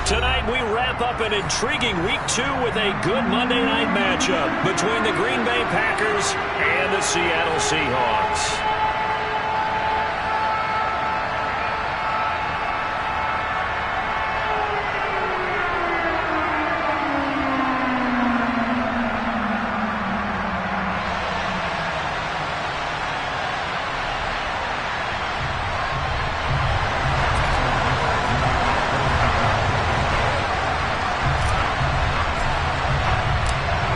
Tonight we wrap up an intriguing Week 2 with a good Monday night matchup between the Green Bay Packers and the Seattle Seahawks.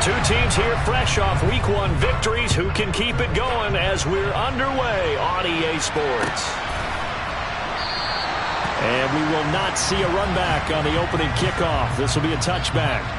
Two teams here fresh off Week 1 victories who can keep it going as we're underway on EA Sports. And we will not see a run back on the opening kickoff. This will be a touchback.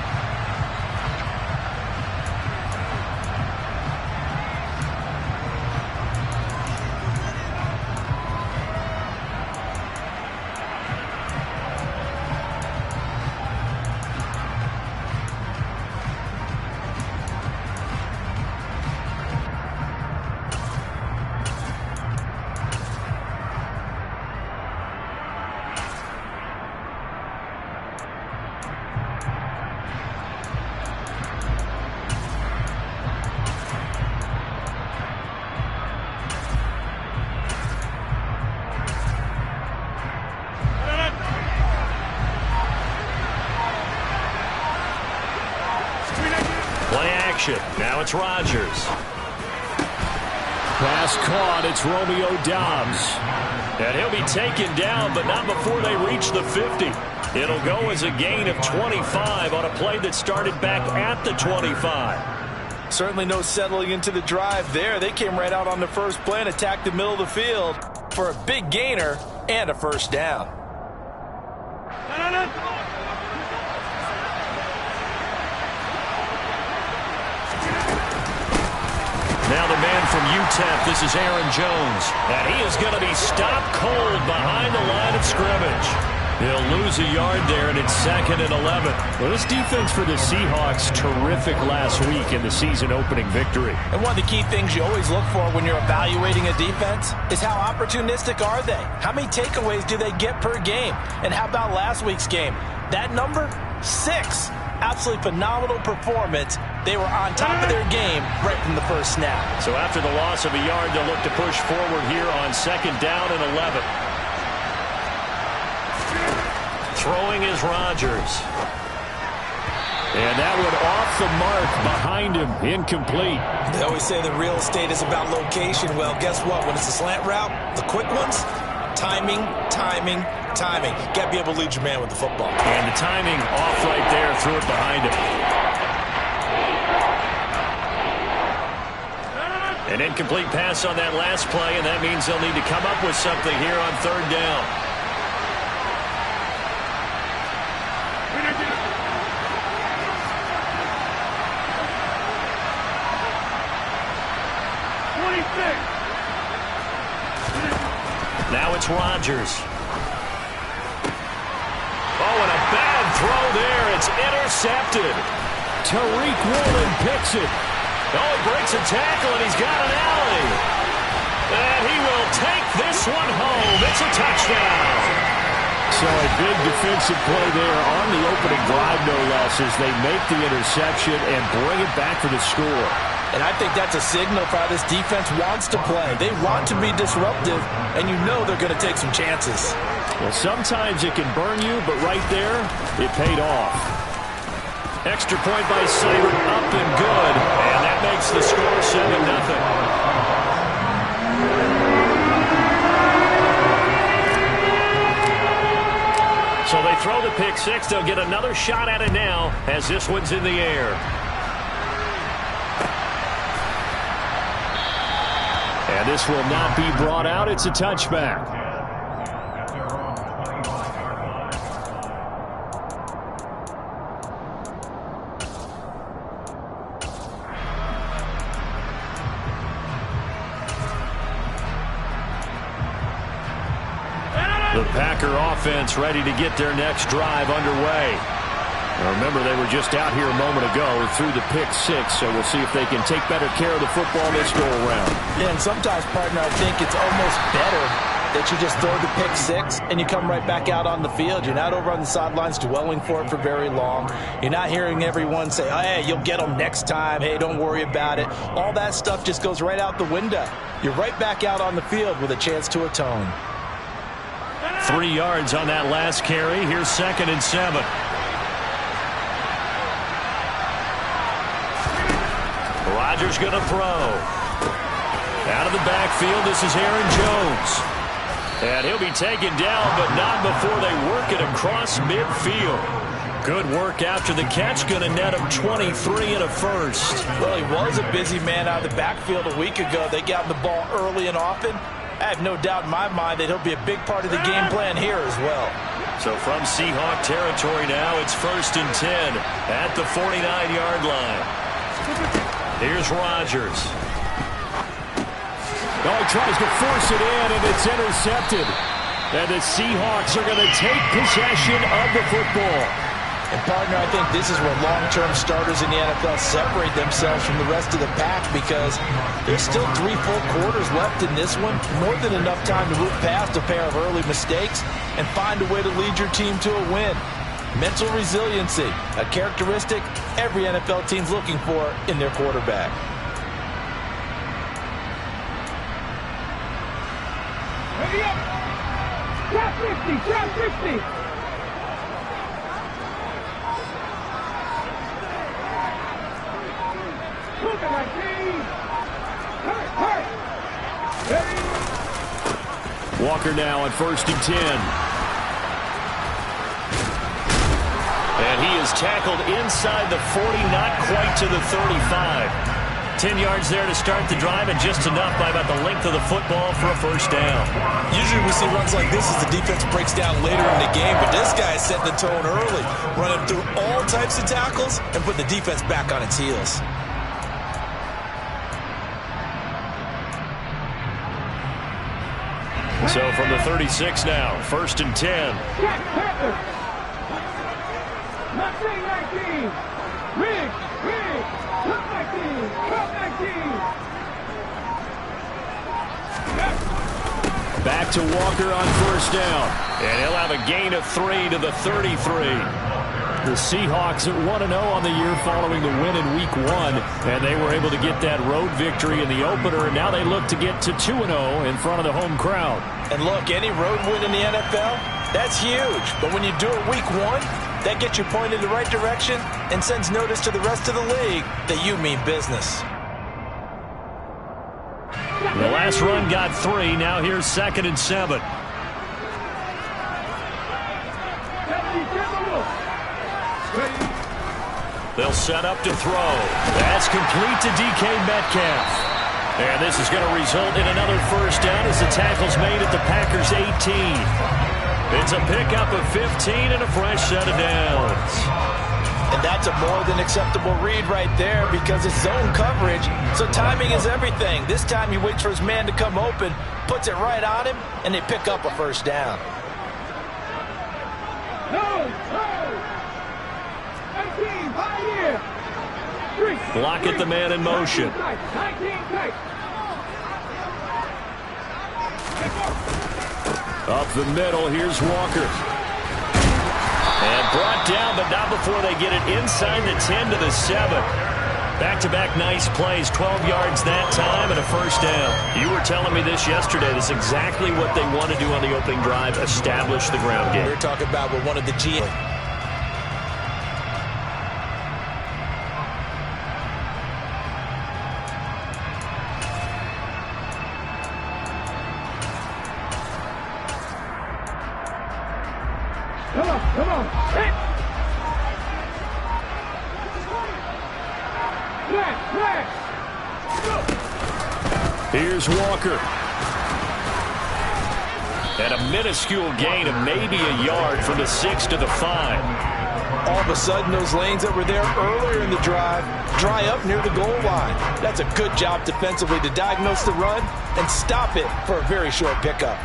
Now it's Rodgers. Pass caught. It's Romeo Doubs. And he'll be taken down, but not before they reach the 50. It'll go as a gain of 25 on a play that started back at the 25. Certainly no settling into the drive there. They came right out on the first play and attacked the middle of the field for a big gainer and a first down. Now the man from UTEP, this is Aaron Jones. And he is going to be stopped cold behind the line of scrimmage. He'll lose a yard there, and it's 2nd and 11. Well, this defense for the Seahawks, terrific last week in the season-opening victory. And one of the key things you always look for when you're evaluating a defense is how opportunistic are they? How many takeaways do they get per game? And how about last week's game? That number? 6. Absolutely phenomenal performance. They were on top of their game right from the first snap. So after the loss of a yard, they'll look to push forward here on 2nd down and 11. Throwing is Rodgers. And that one off the mark behind him. Incomplete. They always say the real estate is about location. Well, guess what? When it's a slant route, the quick ones, timing, timing, timing. Got to be able to lead your man with the football. And the timing off right there, threw it behind him. An incomplete pass on that last play, and that means they'll need to come up with something here on 3rd down. Now it's Rodgers. Oh, and a bad throw there. It's intercepted. Tariq Woolen picks it. Oh, he breaks a tackle, and he's got an alley. And he will take this one home. It's a touchdown. So a big defensive play there on the opening drive, no less, as they make the interception and bring it back for the score. And I think that's a signal for how this defense wants to play. They want to be disruptive, and you know they're going to take some chances. Well, sometimes it can burn you, but right there, it paid off. Extra point by Seibert, up and good. And that makes the score 7-0. So they throw the pick six. They'll get another shot at it now as this one's in the air. And this will not be brought out. It's a touchback. The Packer offense ready to get their next drive underway. Now remember, they were just out here a moment ago through the pick six, so we'll see if they can take better care of the football this go around. Yeah, and sometimes, partner, I think it's almost better that you just throw the pick six and you come right back out on the field. You're not over on the sidelines dwelling for it for very long. You're not hearing everyone say, oh, hey, you'll get them next time. Hey, don't worry about it. All that stuff just goes right out the window. You're right back out on the field with a chance to atone. 3 yards on that last carry. Here's 2nd and 7. Rodgers going to throw. Out of the backfield, this is Aaron Jones. And he'll be taken down, but not before they work it across midfield. Good work after the catch, going to net him 23 and a first. Well, he was a busy man out of the backfield a week ago. They got him the ball early and often. I have no doubt in my mind that he'll be a big part of the game plan here as well. So from Seahawk territory now, it's 1st and 10 at the 49-yard line. Here's Rodgers. Oh, he tries to force it in, and it's intercepted. And the Seahawks are going to take possession of the football. And, partner, I think this is where long-term starters in the NFL separate themselves from the rest of the pack because there's still 3 full quarters left in this one. More than enough time to move past a pair of early mistakes and find a way to lead your team to a win. Mental resiliency, a characteristic every NFL team's looking for in their quarterback. Ready up! Trap 50! Trap 50! Walker now on 1st and 10. And he is tackled inside the 40, not quite to the 35. 10 yards there to start the drive, and just enough by about the length of the football for a first down. Usually we see runs like this as the defense breaks down later in the game, but this guy is setting the tone early, running through all types of tackles and put the defense back on its heels. So from the 36 now, 1st and 10. Jack Panther! Mustang 19! Rig! Cup 19! Cup 19! Back to Walker on 1st down. And he'll have a gain of 3 to the 33. The Seahawks at 1-0 on the year following the win in Week 1. And they were able to get that road victory in the opener. And now they look to get to 2-0 in front of the home crowd. And look, any road win in the NFL, that's huge. But when you do it Week 1, that gets you pointed in the right direction and sends notice to the rest of the league that you mean business. The last run got 3. Now here's 2nd and 7. They'll set up to throw. That's complete to DK Metcalf. And this is going to result in another first down as the tackle's made at the Packers' 18. It's a pickup of 15 and a fresh set of downs. And that's a more than acceptable read right there because it's zone coverage, so timing is everything. This time he waits for his man to come open, puts it right on him, and they pick up a first down. Block at the man in motion. Up the middle, here's Walker. And brought down, but not before they get it inside the 10 to the 7. Back-to-back nice plays, 12 yards that time and a first down. You were telling me this yesterday. This is exactly what they want to do on the opening drive, establish the ground game. We're talking about what one of the GM. Come on. Hit. Flash. Here's Walker. And a minuscule gain of maybe a yard from the 6 to the 5. All of a sudden, those lanes that were there earlier in the drive dry up near the goal line. That's a good job defensively to diagnose the run and stop it for a very short pickup.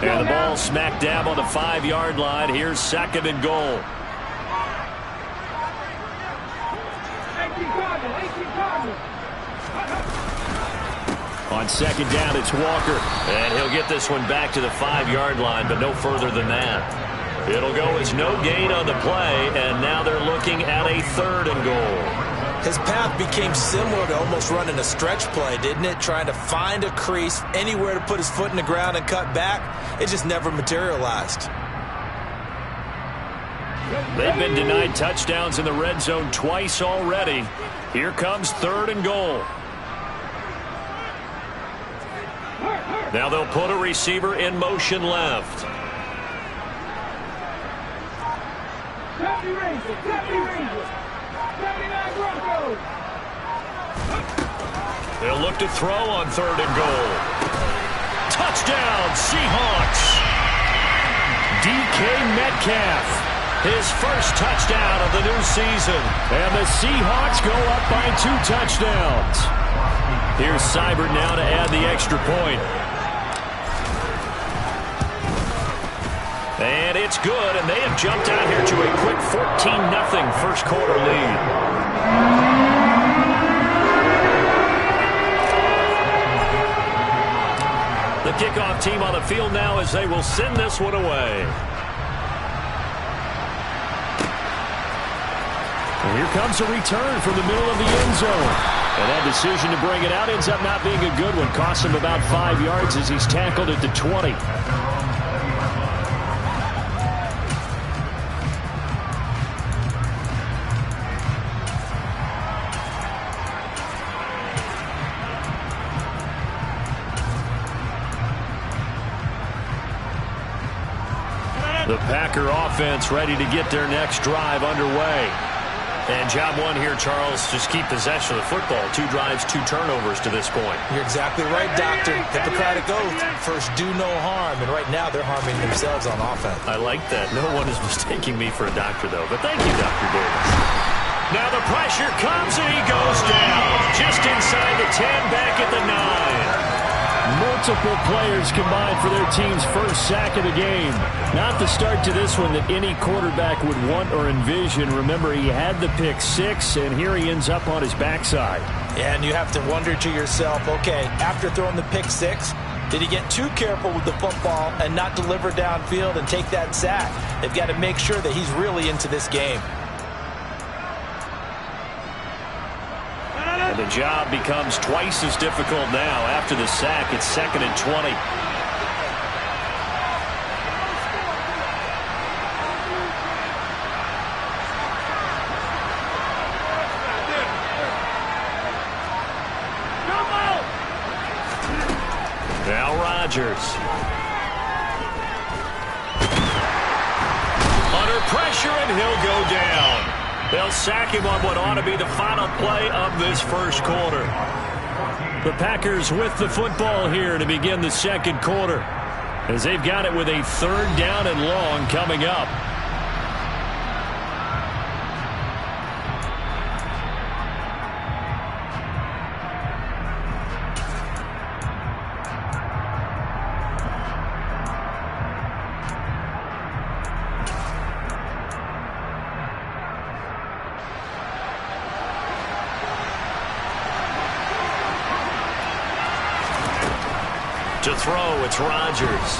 And the ball smack dab on the 5-yard line. Here's 2nd and goal. 18 Cardinals. On 2nd down, it's Walker. And he'll get this one back to the 5-yard line, but no further than that. It'll go as no gain on the play, and now they're looking at a 3rd and goal. His path became similar to almost running a stretch play, didn't it? Trying to find a crease, anywhere to put his foot in the ground and cut back. It just never materialized. They've been denied touchdowns in the red zone twice already. Here comes 3rd and goal. Now they'll put a receiver in motion left. They'll look to throw on 3rd and goal. Touchdown, Seahawks. DK Metcalf, his first touchdown of the new season. And the Seahawks go up by 2 touchdowns. Here's Seibert now to add the extra point. And it's good, and they have jumped out here to a quick 14-0 first quarter lead. The kickoff team on the field now as they will send this one away. And here comes a return from the middle of the end zone. And that decision to bring it out ends up not being a good one. Costs him about 5 yards as he's tackled at the 20. The Packer offense ready to get their next drive underway. And job one here, Charles, just keep possession of the football. 2 drives, 2 turnovers to this point. You're exactly right, Doctor. Hippocratic oath. First, do no harm. And right now, they're harming themselves on offense. I like that. No one is mistaking me for a doctor, though. But thank you, Dr. Davis. Now the pressure comes, and he goes down. Just inside the 10, back at the 9. Multiple players combined for their team's first sack of the game. Not the start to this one that any quarterback would want or envision. Remember, he had the pick 6, and here he ends up on his backside. Yeah, and you have to wonder to yourself, okay, after throwing the pick 6, did he get too careful with the football and not deliver downfield and take that sack? They've got to make sure that he's really into this game. And the job becomes twice as difficult now. After the sack, it's 2nd and 20. Now Rodgers. Under pressure, and he'll go down. They'll sack him on what ought to be the final play of this first quarter. The Packers with the football here to begin the second quarter, as they've got it with a 3rd down and long coming up. To throw, it's Rodgers.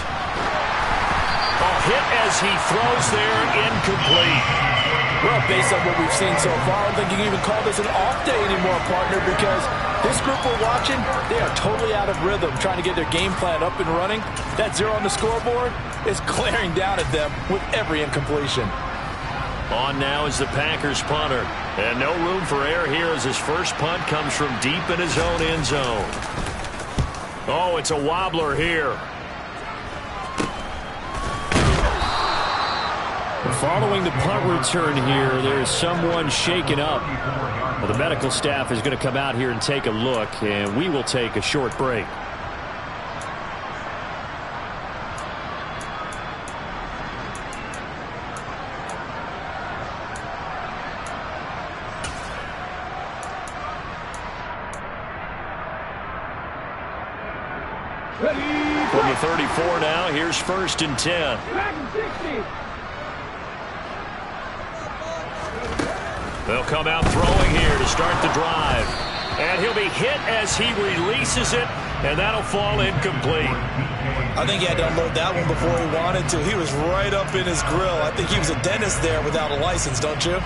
Hit as he throws there, incomplete. Well, based on what we've seen so far, I don't think you can even call this an off day anymore, partner, because this group we're watching, they are totally out of rhythm, trying to get their game plan up and running. That 0 on the scoreboard is glaring down at them with every incompletion. On now is the Packers punter. And no room for error here as his first punt comes from deep in his own end zone. Oh, it's a wobbler here. Following the punt return here, there's someone shaken up. Well, the medical staff is going to come out here and take a look, and we will take a short break. From the 34 now, here's 1st and 10. Back and 60. They'll come out throwing here to start the drive. And he'll be hit as he releases it, and that'll fall incomplete. I think he had to unload that one before he wanted to. He was right up in his grill. I think he was a dentist there without a license, don't you?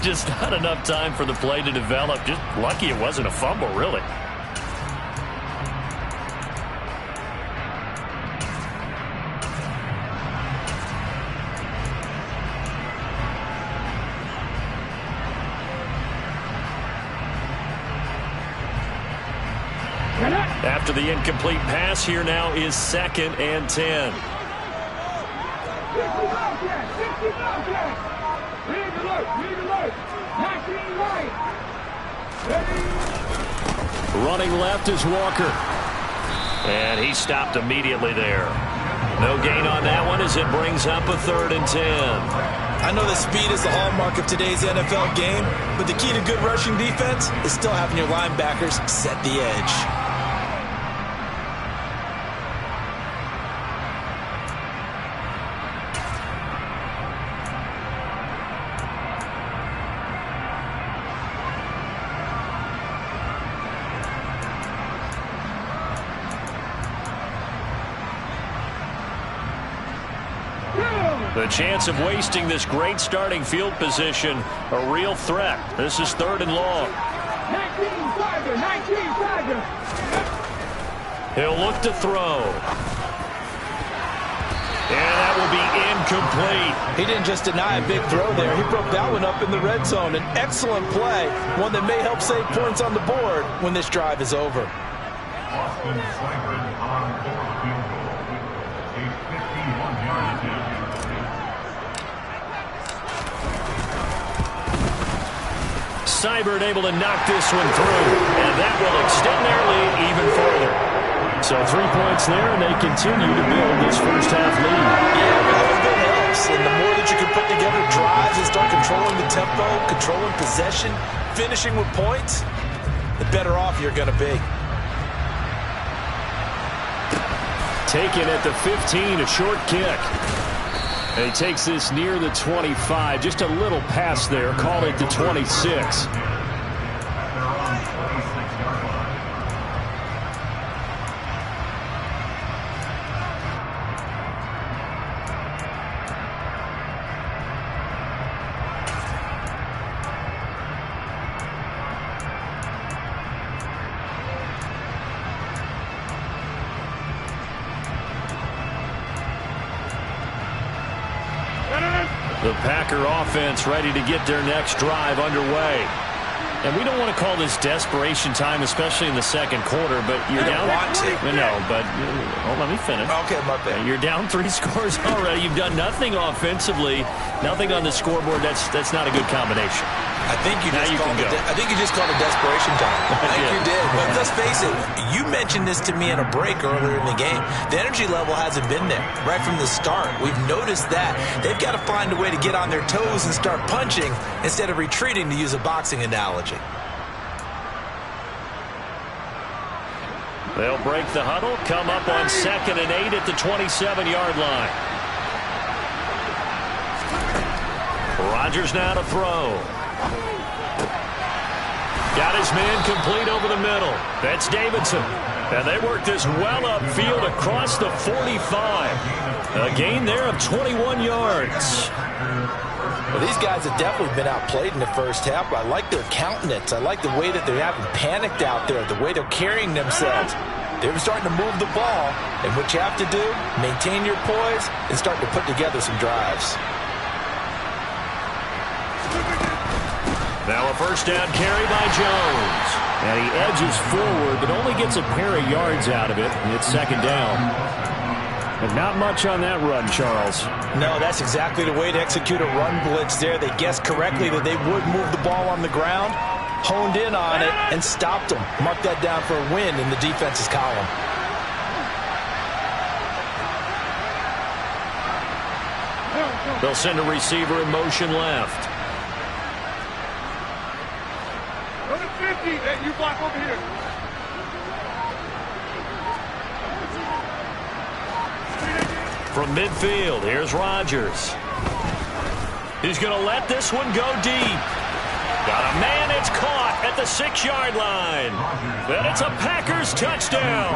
Just not enough time for the play to develop. Just lucky it wasn't a fumble, really. After the incomplete pass, here now is 2nd and 10. 60 Bobcats. Read alert. 19 right. Running left is Walker. And he stopped immediately there. No gain on that one as it brings up a 3rd and 10. I know that speed is the hallmark of today's NFL game, but the key to good rushing defense is still having your linebackers set the edge. The chance of wasting this great starting field position, a real threat. This is 3rd and long. 19 Tiger. He'll look to throw. And that will be incomplete. He didn't just deny a big throw there. He broke that one up in the red zone. An excellent play, one that may help save points on the board when this drive is over. Seibert able to knock this one through, and that will extend their lead even further. So 3 points there, and they continue to build this first half lead. Yeah, every little bit helps, and the more that you can put together drives and start controlling the tempo, controlling possession, finishing with points, the better off you're going to be. Taken at the 15, a short kick. And he takes this near the 25. Just a little pass there. Call it the 26. The Packer offense ready to get their next drive underway. And we don't want to call this desperation time, especially in the second quarter, but you're down. Want to. No, but let me finish. Okay, my bad. You're down 3 scores already. You've done nothing offensively, nothing on the scoreboard. That's not a good combination. I think you just called it desperation time. I think you did. But let's face it, you mentioned this to me in a break earlier in the game. The energy level hasn't been there right from the start. We've noticed that. They've got to find a way to get on their toes and start punching instead of retreating, to use a boxing analogy. They'll break the huddle, come up on 2nd and 8 at the 27-yard line. Rodgers now to throw. Got his man complete over the middle. That's Davidson. And they work this well upfield across the 45. A gain there of 21 yards. Well, these guys have definitely been outplayed in the first half, but I like their countenance. I like the way that they're having panicked out there, the way they're carrying themselves. They're starting to move the ball, and what you have to do, maintain your poise and start to put together some drives. Now a first down carry by Jones. And he edges forward, but only gets a pair of yards out of it. And it's 2nd down. But not much on that run, Charles. No, that's exactly the way to execute a run blitz there. They guessed correctly that they would move the ball on the ground, honed in on it, and stopped them. Mark that down for a win in the defense's column. They'll send a receiver in motion left. Go to 50. Hey, you block over here. From midfield, here's Rodgers. He's going to let this one go deep. Got a man, it's caught at the 6-yard line. And it's a Packers touchdown.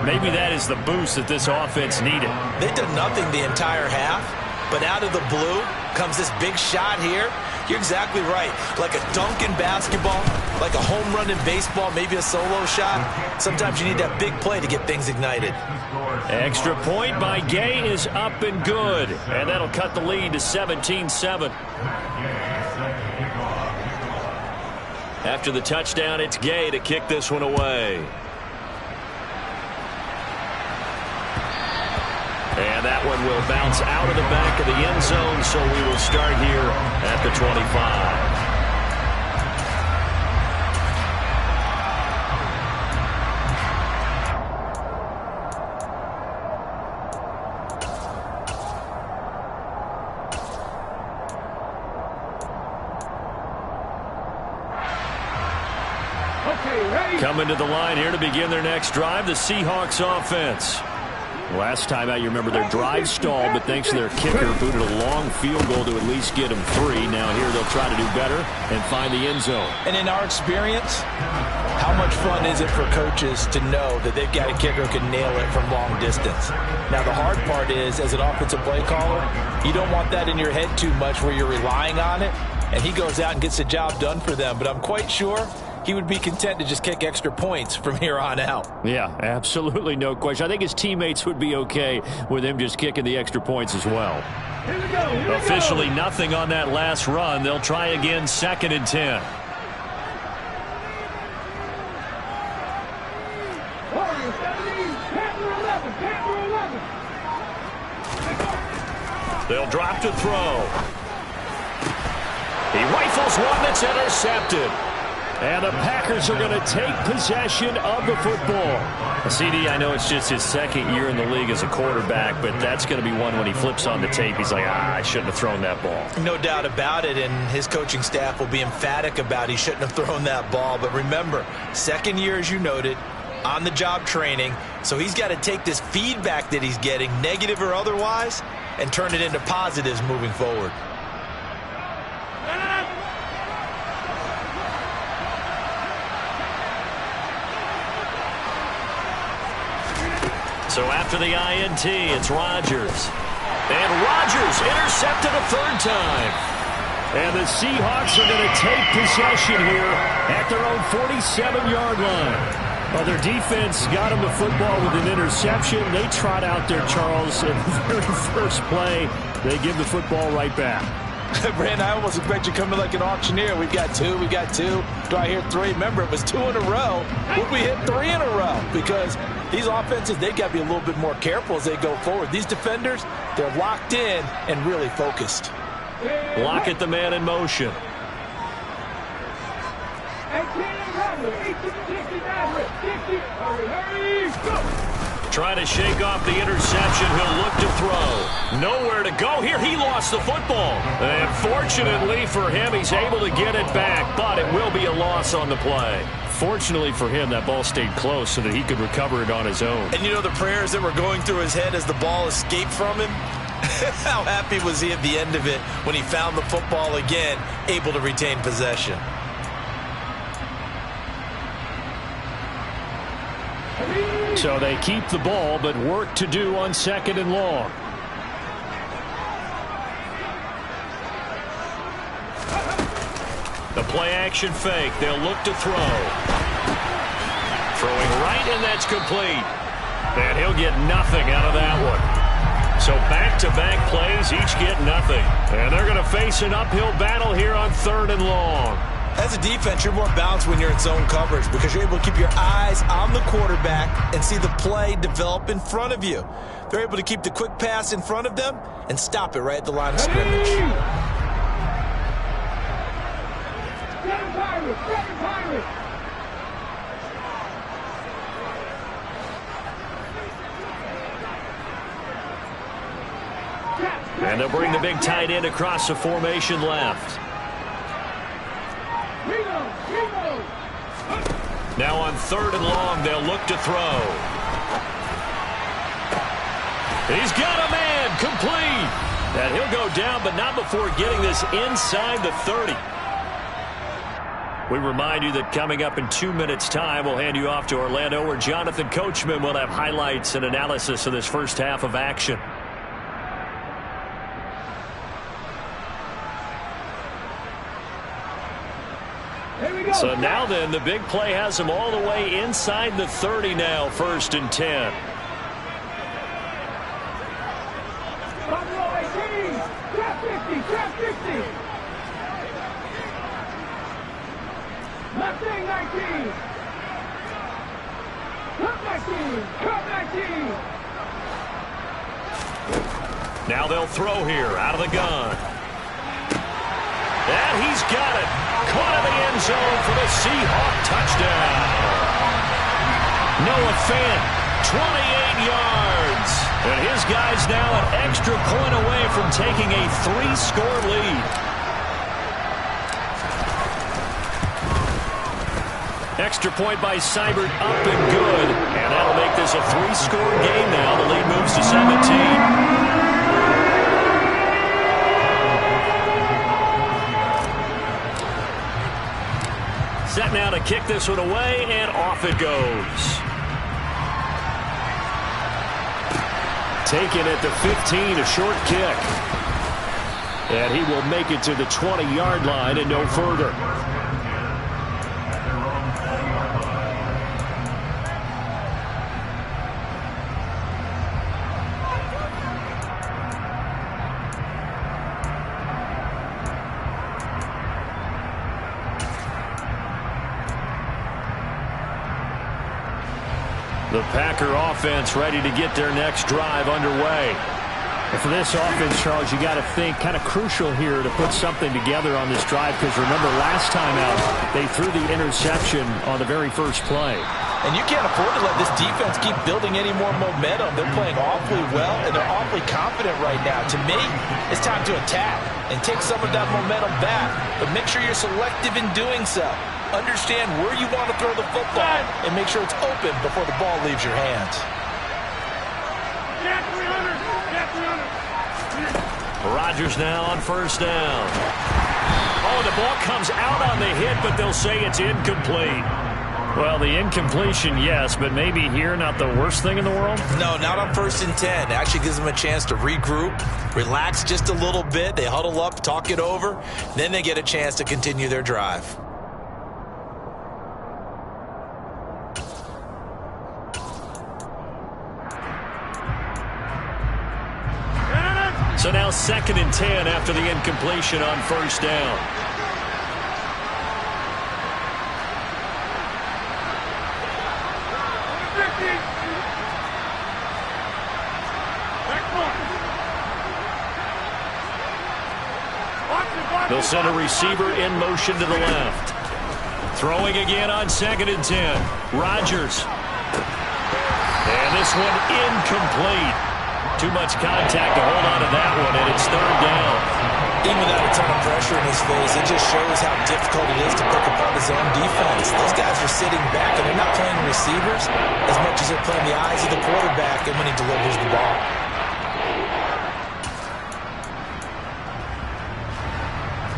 Maybe that is the boost that this offense needed. They've done nothing the entire half, but out of the blue comes this big shot here. You're exactly right. Like a dunk in basketball, like a home run in baseball, maybe a solo shot. Sometimes you need that big play to get things ignited. Extra point by Gay is up and good. And that'll cut the lead to 17-7. After the touchdown, it's Gay to kick this one away. And that one will bounce out of the back of the end zone, so we will start here at the 25. Coming to the line here to begin their next drive, the Seahawks offense. Last time out, you remember their drive stalled, but thanks to their kicker, booted a long field goal to at least get them 3. Now here they'll try to do better and find the end zone. And in our experience, how much fun is it for coaches to know that they've got a kicker who can nail it from long distance? Now the hard part is, as an offensive play caller, you don't want that in your head too much where you're relying on it, and he goes out and gets the job done for them. But I'm quite sure he would be content to just kick extra points from here on out. Yeah, absolutely no question. I think his teammates would be okay with him just kicking the extra points as well. Here we Officially go. nothing on that last run. They'll try again, 2nd and 10. Warriors 17, Panther 11, Panther 11. They'll drop to throw. He rifles one that's intercepted. And the Packers are going to take possession of the football. CD, I know it's just his 2nd year in the league as a quarterback, but that's going to be one when he flips on the tape. He's like, I shouldn't have thrown that ball. No doubt about it, and his coaching staff will be emphatic about he shouldn't have thrown that ball. But remember, 2nd year, as you noted, on-the-job training, so he's got to take this feedback that he's getting, negative or otherwise, and turn it into positives moving forward. So after the INT, it's Rodgers. And Rodgers intercepted a 3rd time. And the Seahawks are going to take possession here at their own 47-yard line. Well, their defense got them the football with an interception. They trot out there, Charles, in the very first play. They give the football right back. Brand, I almost expect you coming like an auctioneer. We've got 2, we got 2. Do I hear 3? Remember, it was 2 in a row. Would we hit 3 in a row? Because these offenses, they've got to be a little bit more careful as they go forward. These defenders, they're locked in and really focused. Lockett, the man in motion. 18, go! Trying to shake off the interception. He'll look to throw. Nowhere to go here. He lost the football. And fortunately for him, he's able to get it back, but it will be a loss on the play. Fortunately for him, that ball stayed close so that he could recover it on his own. And you know the prayers that were going through his head as the ball escaped from him? How happy was he at the end of it when he found the football again, able to retain possession? So they keep the ball, but work to do on 2nd and long. The play-action fake. They'll look to throw. Throwing right, and that's complete. And he'll get nothing out of that one. So back-to-back plays, each get nothing. And they're going to face an uphill battle here on 3rd and long. As a defense, you're more balanced when you're in zone coverage because you're able to keep your eyes on the quarterback and see the play develop in front of you. They're able to keep the quick pass in front of them and stop it right at the line of scrimmage. And they'll bring the big tight end across the formation left. Now on 3rd and long, they'll look to throw. He's got a man, complete. And he'll go down, but not before getting this inside the 30. We remind you that coming up in 2 minutes' time, we'll hand you off to Orlando, where Jonathan Coachman will have highlights and analysis of this first half of action. So now then, the big play has him all the way inside the 30 now, 1st and 10. Trap 50, trap 50. Left wing 19. Left 19, cut 19. Now they'll throw here, out of the gun. And he's got it. Caught in the end zone for the Seahawk touchdown. Noah Fant, 28 yards. And his guy's now an extra point away from taking a 3-score lead. Extra point by Seibert, up and good. And that'll make this a 3-score game now. The lead moves to 17. Set now to kick this one away, and off it goes. Taken at the 15, a short kick. And he will make it to the 20-yard line and no further. The Packer offense ready to get their next drive underway. And for this offense, Charles, you got to think kind of crucial here to put something together on this drive, because remember last time out they threw the interception on the very first play. And you can't afford to let this defense keep building any more momentum. They're playing awfully well, and they're awfully confident right now. To me, it's time to attack and take some of that momentum back, but make sure you're selective in doing so. Understand where you want to throw the football and make sure it's open before the ball leaves your hands. Jack 300, Jack 300. Rodgers now on 1st down. Oh, the ball comes out on the hit, but they'll say it's incomplete. Well, the incompletion, yes, but maybe here not the worst thing in the world? No, not on 1st and 10. It actually gives them a chance to regroup, relax just a little bit. They huddle up, talk it over. Then they get a chance to continue their drive. So now 2nd and 10 after the incompletion on 1st down. They'll send a receiver in motion to the left. Throwing again on 2nd and 10. Rodgers. And this one incomplete. Too much contact to hold on to that one, and it's 3rd down. Even without a ton of pressure in his face, it just shows how difficult it is to pick apart his own defense. Those guys are sitting back, and they're not playing receivers as much as they're playing the eyes of the quarterback and when he delivers the ball.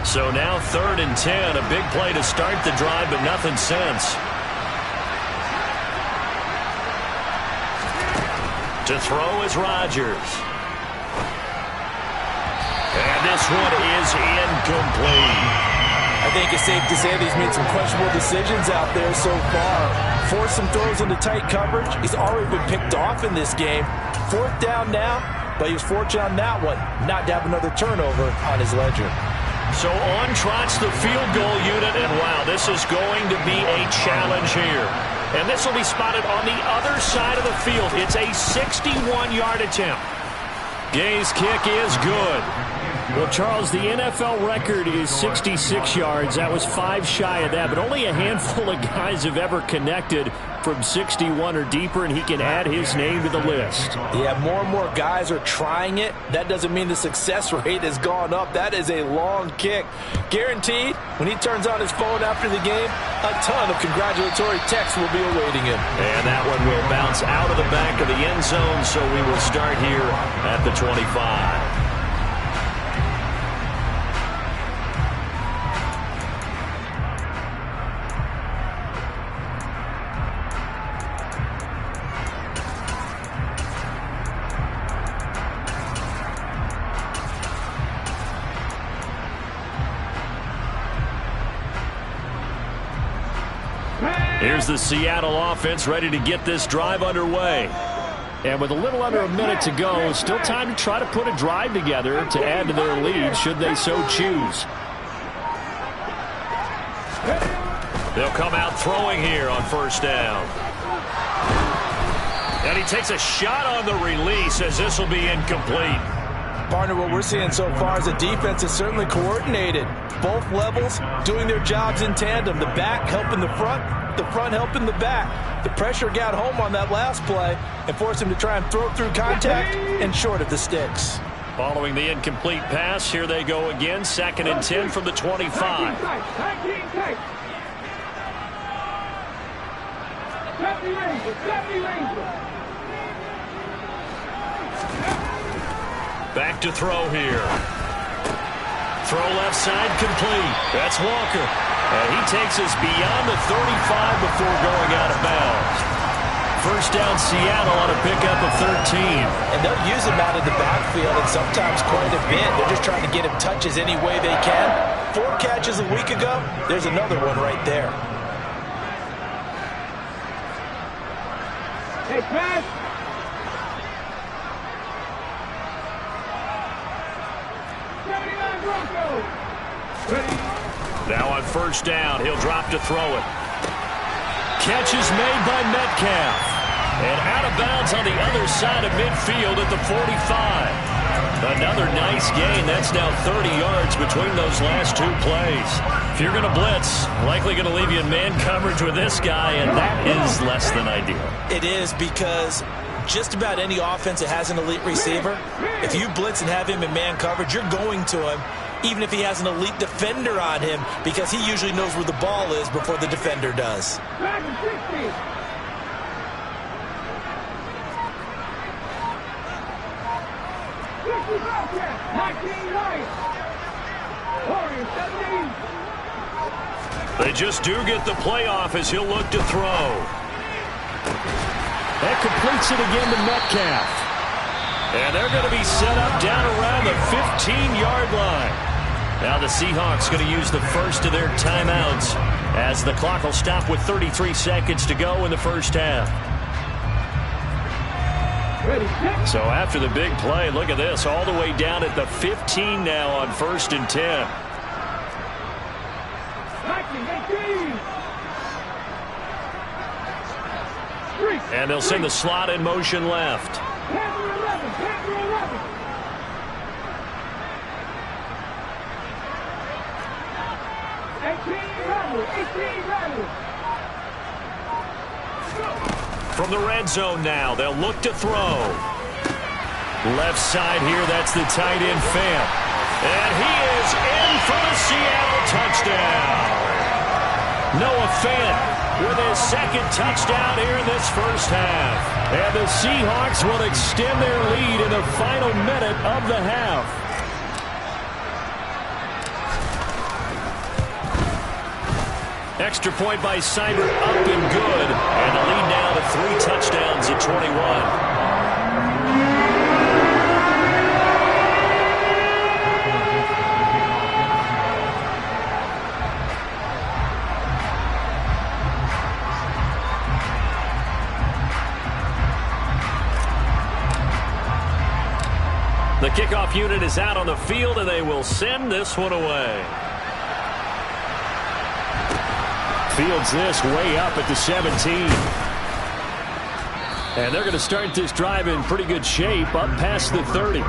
So now 3rd and 10, a big play to start the drive, but nothing since. To throw is Rodgers. And this one is incomplete. I think it's safe to say that he's made some questionable decisions out there so far. Forced some throws into tight coverage. He's already been picked off in this game. 4th down now, but he was fortunate on that one not to have another turnover on his ledger. So on trots the field goal unit, and wow, this is going to be a challenge here. And this will be spotted on the other side of the field. It's a 61-yard attempt. Gay's kick is good. Well, Charles, the NFL record is 66 yards. That was 5 shy of that, but only a handful of guys have ever connected from 61 or deeper, and he can add his name to the list. Yeah, more and more guys are trying it. That doesn't mean the success rate has gone up. That is a long kick. Guaranteed, when he turns on his phone after the game, a ton of congratulatory texts will be awaiting him. And that one will bounce out of the back of the end zone, so we will start here at the 25. Here's the Seattle offense ready to get this drive underway. And with a little under a minute to go, still time to try to put a drive together to add to their lead should they so choose. They'll come out throwing here on first down. And he takes a shot on the release as this will be incomplete. Partner, what we're seeing so far is the defense is certainly coordinated. Both levels doing their jobs in tandem. The back helping the front helping the back. The pressure got home on that last play and forced him to try and throw through contact and short of the sticks. Following the incomplete pass, here they go again. 2nd and 10 from the 25. Back to throw here. Throw left side complete. That's Walker. And he takes us beyond the 35 before going out of bounds. First down Seattle on a pickup of 13. And they'll use him out of the backfield and sometimes quite a bit. They're just trying to get him touches any way they can. 4 catches a week ago. There's another one right there. Hey, pass. Now on first down, he'll drop to throw it. Catch is made by Metcalf. And out of bounds on the other side of midfield at the 45. Another nice gain. That's now 30 yards between those last 2 plays. If you're going to blitz, likely going to leave you in man coverage with this guy, and that is less than ideal. It is, because just about any offense that has an elite receiver, if you blitz and have him in man coverage, you're going to him, even if he has an elite defender on him, because he usually knows where the ball is before the defender does. They just do get the playoff as he'll look to throw. That completes it again to Metcalf. And they're going to be set up down around the 15-yard line. Now the Seahawks going to use the first of their timeouts as the clock will stop with 33 seconds to go in the first half. So after the big play, look at this, all the way down at the 15 now on 1st and 10. And they'll send the slot in motion left. From the red zone now, they'll look to throw. Left side here, that's the tight end Fant. And he is in for the Seattle touchdown. Noah Fant with his 2nd touchdown here in this first half. And the Seahawks will extend their lead in the final minute of the half. Extra point by Seibert up and good. And the lead now to 3 touchdowns at 21. The kickoff unit is out on the field, and they will send this one away. Fields this way up at the 17. And they're going to start this drive in pretty good shape up past the 30.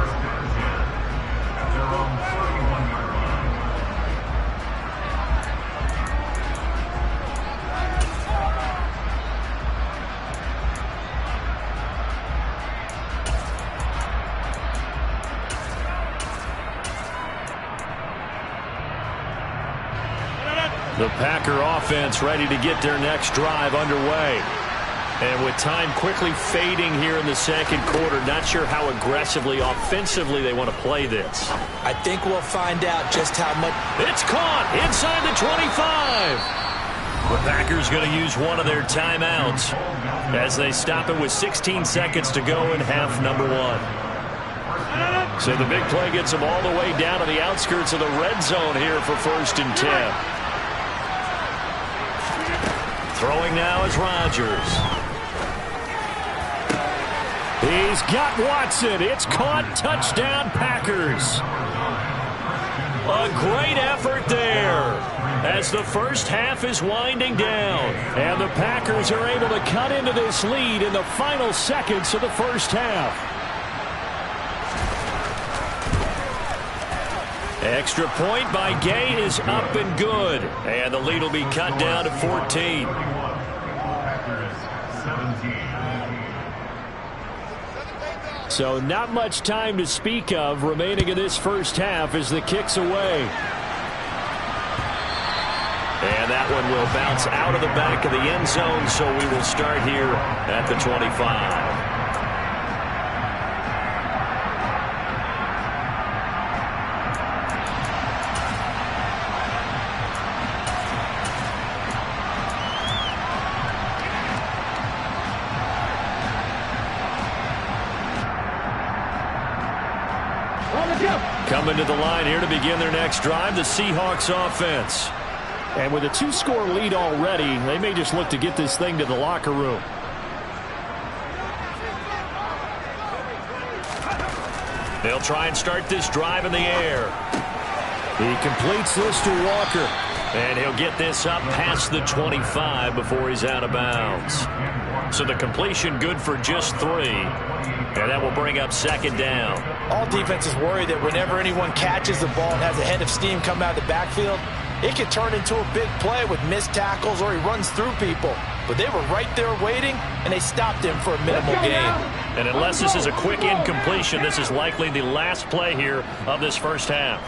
The Packer offense ready to get their next drive underway. And with time quickly fading here in the second quarter, not sure how aggressively, offensively they want to play this. I think we'll find out just how much. It's caught inside the 25. The Packers going to use one of their timeouts as they stop it with 16 seconds to go in half number one. So the big play gets them all the way down to the outskirts of the red zone here for 1st and 10. Throwing now is Rodgers. He's got Watson. It's caught. Touchdown, Packers. A great effort there as the first half is winding down. And the Packers are able to cut into this lead in the final seconds of the first half. Extra point by Gay is up and good. And the lead will be cut down to 14. So not much time to speak of remaining in this first half as the kick's away. And that one will bounce out of the back of the end zone, so we will start here at the 25. Coming to the line here to begin their next drive, the Seahawks offense. And with a 2-score lead already, they may just look to get this thing to the locker room. They'll try and start this drive in the air. He completes this to Walker. And he'll get this up past the 25 before he's out of bounds. So the completion good for just 3. And that will bring up 2nd down. All defenses worry that whenever anyone catches the ball and has a head of steam come out of the backfield, it can turn into a big play with missed tackles or he runs through people. But they were right there waiting, and they stopped him for a minimal gain. And unless this is a quick incompletion, this is likely the last play here of this first half.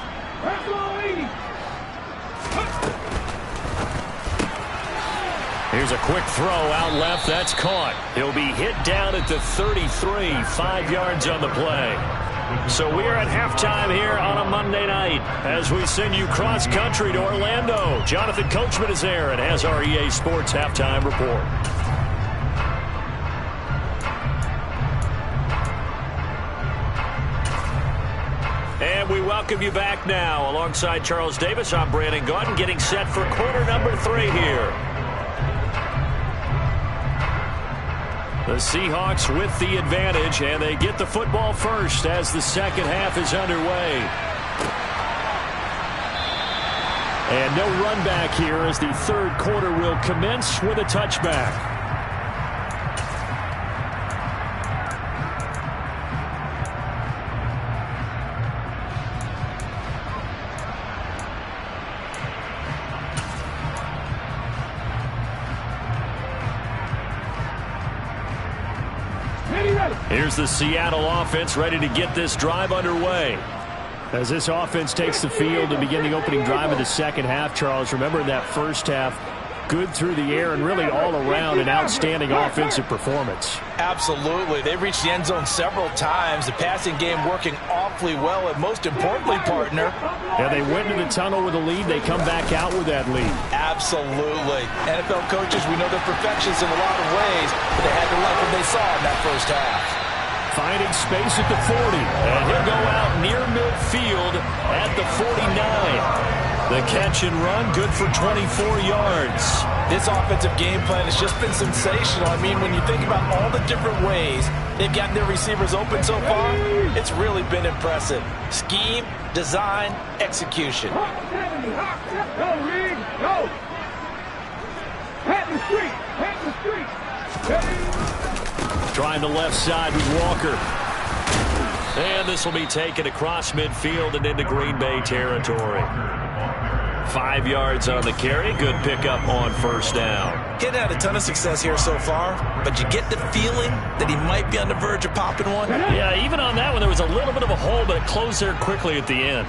Here's a quick throw out left. That's caught. He'll be hit down at the 33, 5 yards on the play. So we're at halftime here on a Monday night as we send you cross-country to Orlando. Jonathan Coachman is there and has our EA Sports halftime report. And we welcome you back now. Alongside Charles Davis, I'm Brandon Gaudin, getting set for quarter number 3 here. The Seahawks with the advantage, and they get the football first as the second half is underway. And no run back here as the third quarter will commence with a touchback. Here's the Seattle offense ready to get this drive underway. As this offense takes the field to begin the opening drive of the second half, Charles, remember in that first half, good through the air and really all around an outstanding offensive performance. Absolutely. They reached the end zone several times. The passing game working awfully well, and most importantly, partner. Yeah, they went into the tunnel with a lead. They come back out with that lead. Absolutely. NFL coaches, we know they're perfectionists in a lot of ways, but they had to like what they saw in that first half. Finding space at the 40, and he'll go out near midfield at the 49. The catch and run, good for 24 yards. This offensive game plan has just been sensational. I mean, when you think about all the different ways they've gotten their receivers open so far, it's really been impressive. Scheme, design, execution. Go, Reed, go! Pat the street, pat the street. Trying the left side with Walker. And this will be taken across midfield and into Green Bay territory. 5 yards on the carry. Good pickup on first down. Getting had a ton of success here so far, but you get the feeling that he might be on the verge of popping one. Yeah, even on that one, there was a little bit of a hole, but it closed there quickly at the end.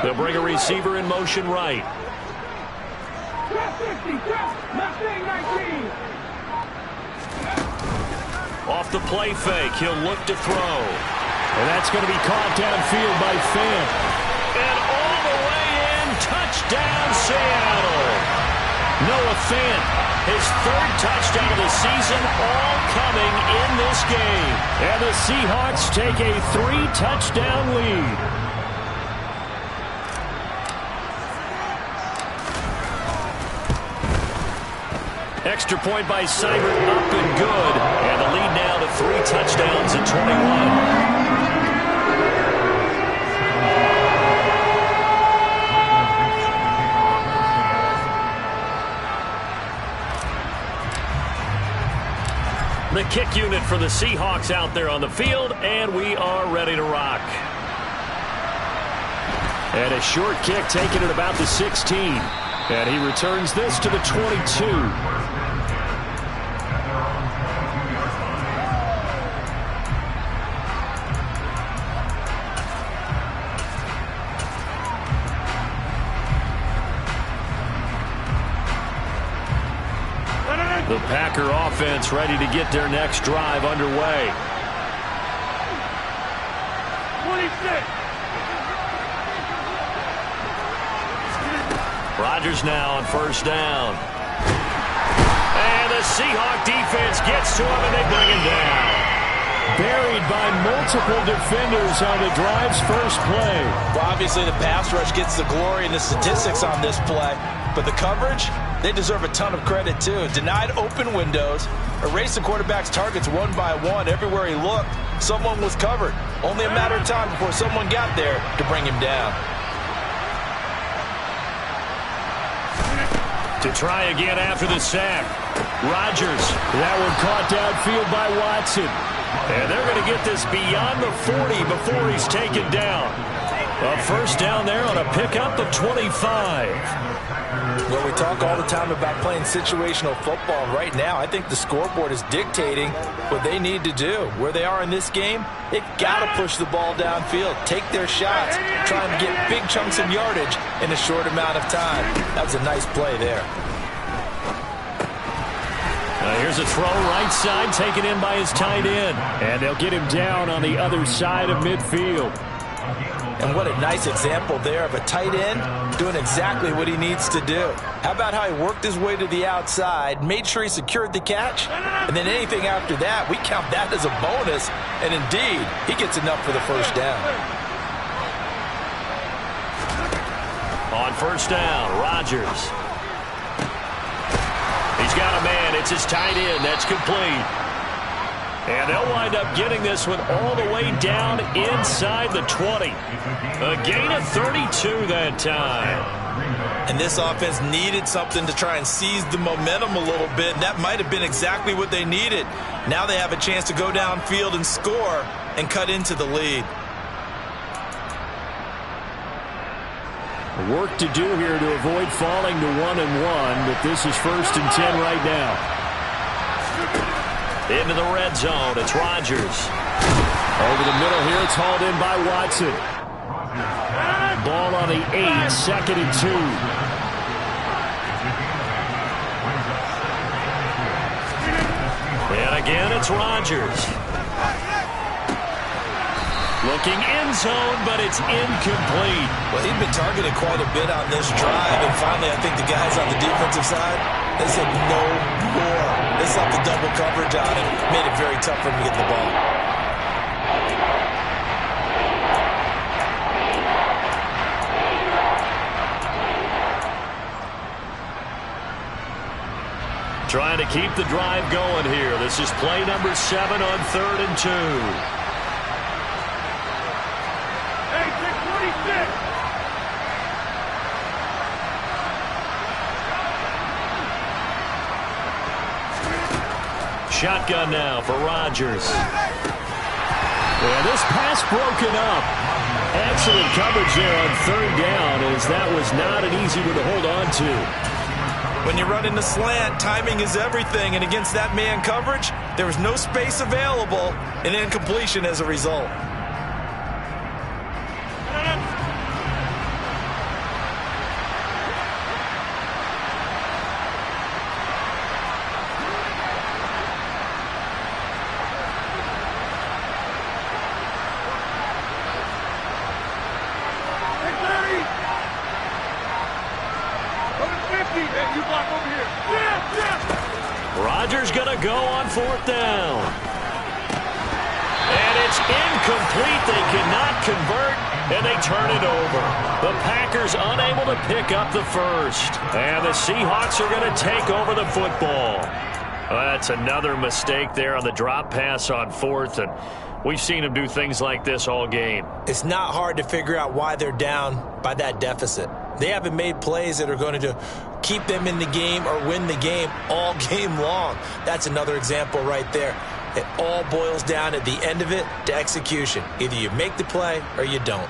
They'll bring a receiver in motion right. Drop 50, drop, Mustang 19. Off the play fake, he'll look to throw. And that's going to be caught downfield by Fant. And all the way in, touchdown Seattle. Noah Fant, his third touchdown of the season, all coming in this game. And the Seahawks take a 3-touchdown lead. Extra point by Seibert, up and good. And the lead now to 3 touchdowns at 21. The kick unit for the Seahawks out there on the field, and we are ready to rock. And a short kick taken at about the 16. And he returns this to the 22. The Packer offense ready to get their next drive underway. 26. Rodgers now on first down. And the Seahawk defense gets to him and they bring him down. Buried by multiple defenders on the drive's first play. Well, obviously the pass rush gets the glory and the statistics on this play. But the coverage, they deserve a ton of credit too. Denied open windows, erased the quarterback's targets one by one. Everywhere he looked, someone was covered. Only a matter of time before someone got there to bring him down. To try again after the sack. Rodgers, that one caught downfield by Watson. And they're going to get this beyond the 40 before he's taken down. A first down there on a pickup of 25. Well, we talk all the time about playing situational football. Right now, I think the scoreboard is dictating what they need to do. Where they are in this game, they've got to push the ball downfield, take their shots, try and get big chunks of yardage in a short amount of time. That was a nice play there. Here's a throw right side taken in by his tight end. And they'll get him down on the other side of midfield. And what a nice example there of a tight end doing exactly what he needs to do. How about how he worked his way to the outside, made sure he secured the catch, and then anything after that, we count that as a bonus. And indeed, he gets enough for the first down. On first down, Rodgers. He's got a man. It's his tight end. That's complete. And they'll wind up getting this one all the way down inside the 20. A gain of 32 that time. And this offense needed something to try and seize the momentum a little bit. And that might have been exactly what they needed. Now they have a chance to go downfield and score and cut into the lead. Work to do here to avoid falling to 1-1, but this is 1st and 10 right now. Into the red zone, it's Rodgers. Over the middle here, it's hauled in by Watson. Ball on the 8, 2nd and 2. And again, it's Rodgers. Looking end zone, but it's incomplete. Well, he'd been targeted quite a bit on this drive, and finally I think the guys on the defensive side, they said no more. They slapped the double coverage on him, made it very tough for him to get the ball. Trying to keep the drive going here. This is play number 7 on 3rd and 2. Shotgun now for Rodgers. And this pass broken up. Excellent coverage there on 3rd down, as that was not an easy one to hold on to. When you're running the slant, timing is everything, and against that man coverage, there was no space available, and incompletion as a result. Rodgers going to go on 4th down. And it's incomplete. They cannot convert, and they turn it over. The Packers unable to pick up the first. And the Seahawks are going to take over the football. That's another mistake there on the drop pass on 4th, and we've seen them do things like this all game. It's not hard to figure out why they're down by that deficit. They haven't made plays that are going to keep them in the game or win the game all game long. That's another example right there. It all boils down at the end of it to execution. Either you make the play or you don't.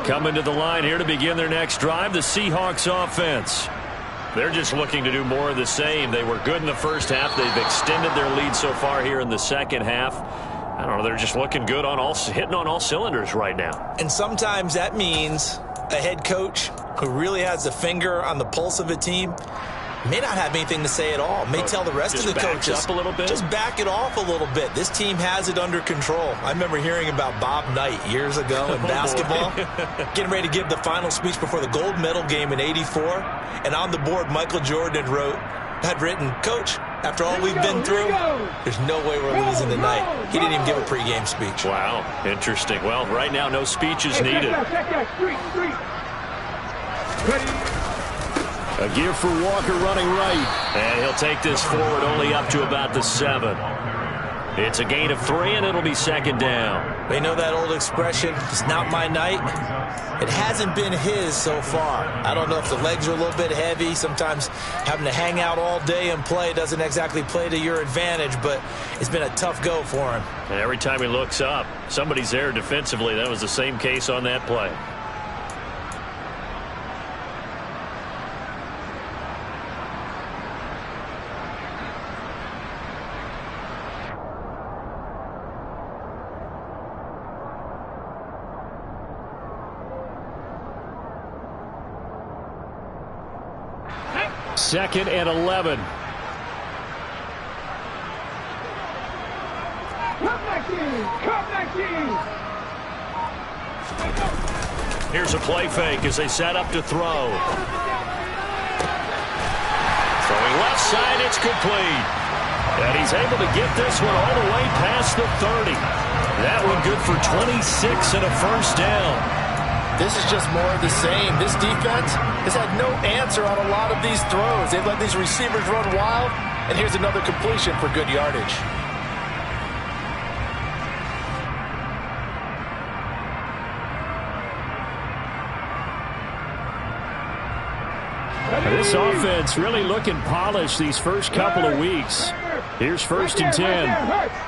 Coming to the line here to begin their next drive, the Seahawks offense. They're just looking to do more of the same. They were good in the first half. They've extended their lead so far here in the second half. I don't know, they're just looking good on hitting on all cylinders right now. And sometimes that means a head coach who really has a finger on the pulse of a team may not have anything to say at all. May tell the rest of the coaches, up a little bit. Just back it off a little bit. This team has it under control. I remember hearing about Bob Knight years ago in basketball, getting ready to give the final speech before the gold medal game in '84. And on the board, Michael Jordan had written, "Coach, after all we've been through, there's no way we're losing tonight." He didn't even give a pregame speech. Wow, interesting. Well, right now, no speech is needed. A gear for Walker running right. And he'll take this forward only up to about the 7. It's a gain of 3, and it'll be 2nd down. They know that old expression, it's not my night. It hasn't been his so far. I don't know if the legs are a little bit heavy. Sometimes having to hang out all day and play doesn't exactly play to your advantage, but it's been a tough go for him. And every time he looks up, somebody's there defensively. That was the same case on that play. Second and 11. Here's a play fake as they set up to throw. Throwing left side, it's complete. And he's able to get this one all the way past the 30. That one good for 26 and a first down. This is just more of the same. This defense has had no answer on a lot of these throws. They've let these receivers run wild, and here's another completion for good yardage. This offense really looking polished these first couple of weeks. Here's 1st and 10.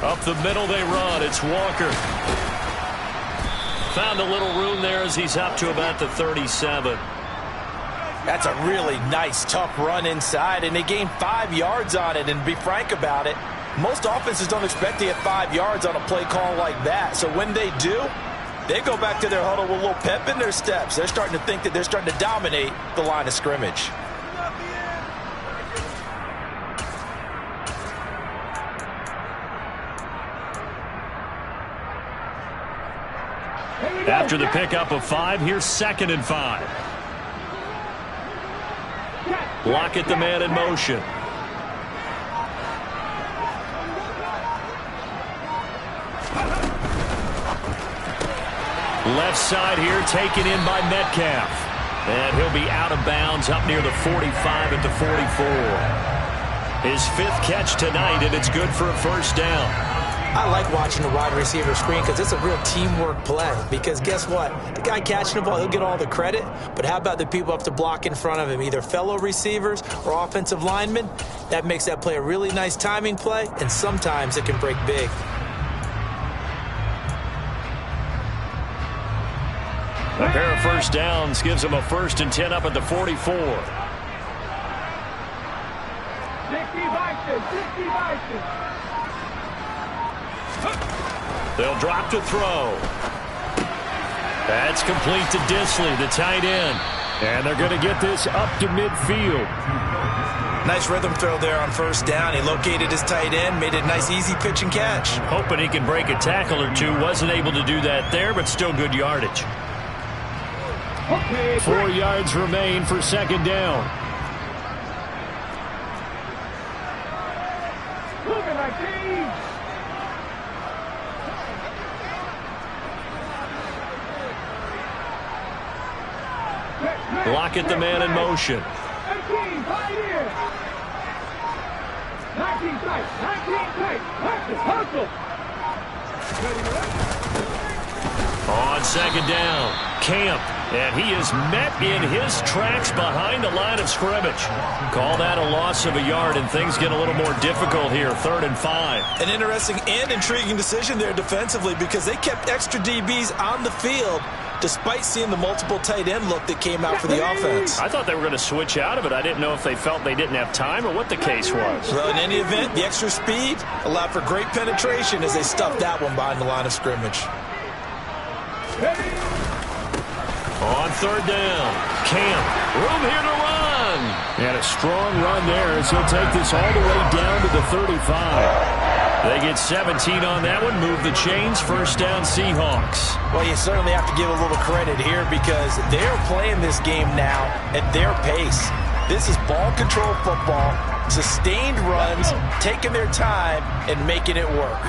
Up the middle they run. It's Walker. Found a little room there as he's up to about the 37. That's a really nice, tough run inside, and they gained 5 yards on it. And to be frank about it, most offenses don't expect to get 5 yards on a play call like that. So when they do, they go back to their huddle with a little pep in their steps. They're starting to think that they're starting to dominate the line of scrimmage. After the pickup of 5, here's 2nd and 5. Lockett the man in motion. Left side here taken in by Metcalf. And he'll be out of bounds up near the 45 at the 44. His 5th catch tonight, and it's good for a first down. I like watching the wide receiver screen because it's a real teamwork play. Because guess what? The guy catching the ball, he'll get all the credit. But how about the people up to block in front of him, either fellow receivers or offensive linemen? That makes that play a really nice timing play, and sometimes it can break big. A pair of first downs gives him a 1st and 10 up at the 44. 60 They'll drop to throw. That's complete to Disley, the tight end. And they're going to get this up to midfield. Nice rhythm throw there on first down. He located his tight end, made it a nice easy pitch and catch. Hoping he can break a tackle or two. Wasn't able to do that there, but still good yardage. 4 yards remain for second down. Lockett the man in motion. 19 tight, 19 tight, hustle. On second down, Camp, and he is met in his tracks behind the line of scrimmage. Call that a loss of a yard, and things get a little more difficult here, 3rd and 5. An interesting and intriguing decision there defensively because they kept extra DBs on the field despite seeing the multiple tight end look that came out for the offense. I thought they were going to switch out of it. I didn't know if they felt they didn't have time or what the case was. Well, in any event, the extra speed allowed for great penetration as they stuffed that one behind the line of scrimmage. On third down, Camp, room here to run. And a strong run there as he'll take this all the way down to the 35. They get 17 on that one, move the chains, first down Seahawks. Well, you certainly have to give a little credit here because they're playing this game now at their pace. This is ball control football, sustained runs, taking their time and making it work.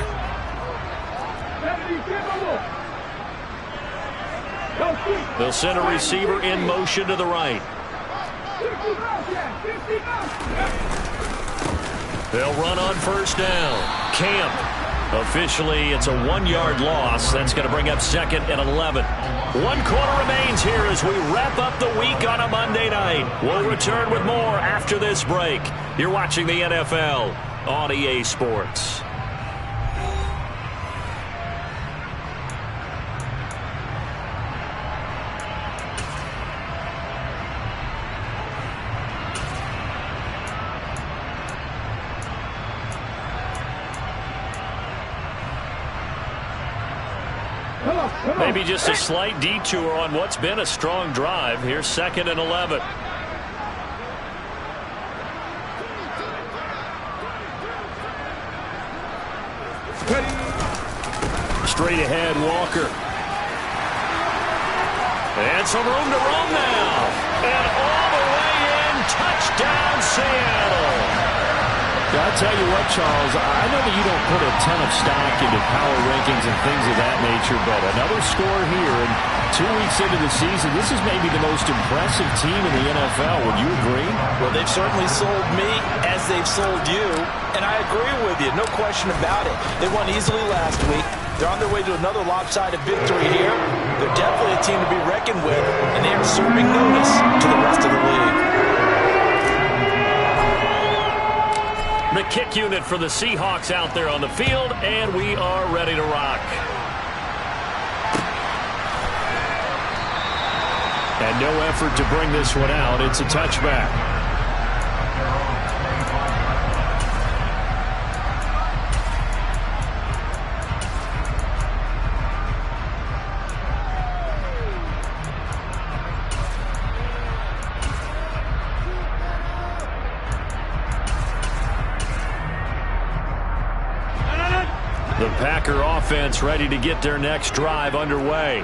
They'll send a receiver in motion to the right. They'll run on first down. Camp. Officially, it's a 1-yard loss. That's going to bring up 2nd and 11. 1 quarter remains here as we wrap up the week on a Monday night. We'll return with more after this break. You're watching the NFL on EA Sports. Maybe just a slight detour on what's been a strong drive. Here's 2nd and 11. Straight ahead, Walker. And some room to roam now. And all the way in, touchdown Seattle. I'll tell you what, Charles, I know that you don't put a ton of stock into power rankings and things of that nature, but another score here, and 2 weeks into the season, this is maybe the most impressive team in the NFL. Would you agree? Well, they've certainly sold me as they've sold you, and I agree with you, no question about it. They won easily last week. They're on their way to another lopsided victory here. They're definitely a team to be reckoned with, and they are serving notice to the rest of the league. The kick unit for the Seahawks out there on the field, and we are ready to rock. And no effort to bring this one out. It's a touchback. The Packer offense ready to get their next drive underway.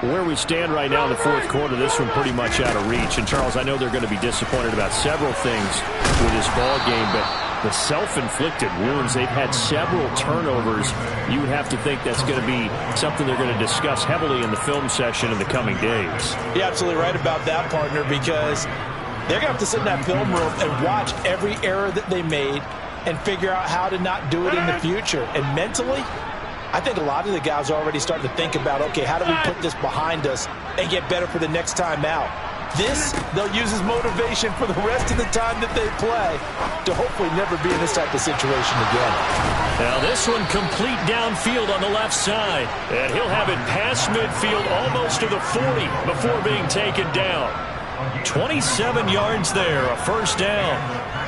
Where we stand right now in the 4th quarter, this one pretty much out of reach. And, Charles, I know they're going to be disappointed about several things with this ball game, but the self-inflicted wounds, they've had several turnovers. You would have to think that's going to be something they're going to discuss heavily in the film session in the coming days. You're absolutely right about that, partner, because they're going to have to sit in that film room and watch every error that they made and figure out how to not do it in the future. And mentally, I think a lot of the guys are already starting to think about, okay, how do we put this behind us and get better for the next time out? This, they'll use as motivation for the rest of the time that they play to hopefully never be in this type of situation again. Now this one complete downfield on the left side. And he'll have it past midfield almost to the 40 before being taken down. 27 yards there, a first down.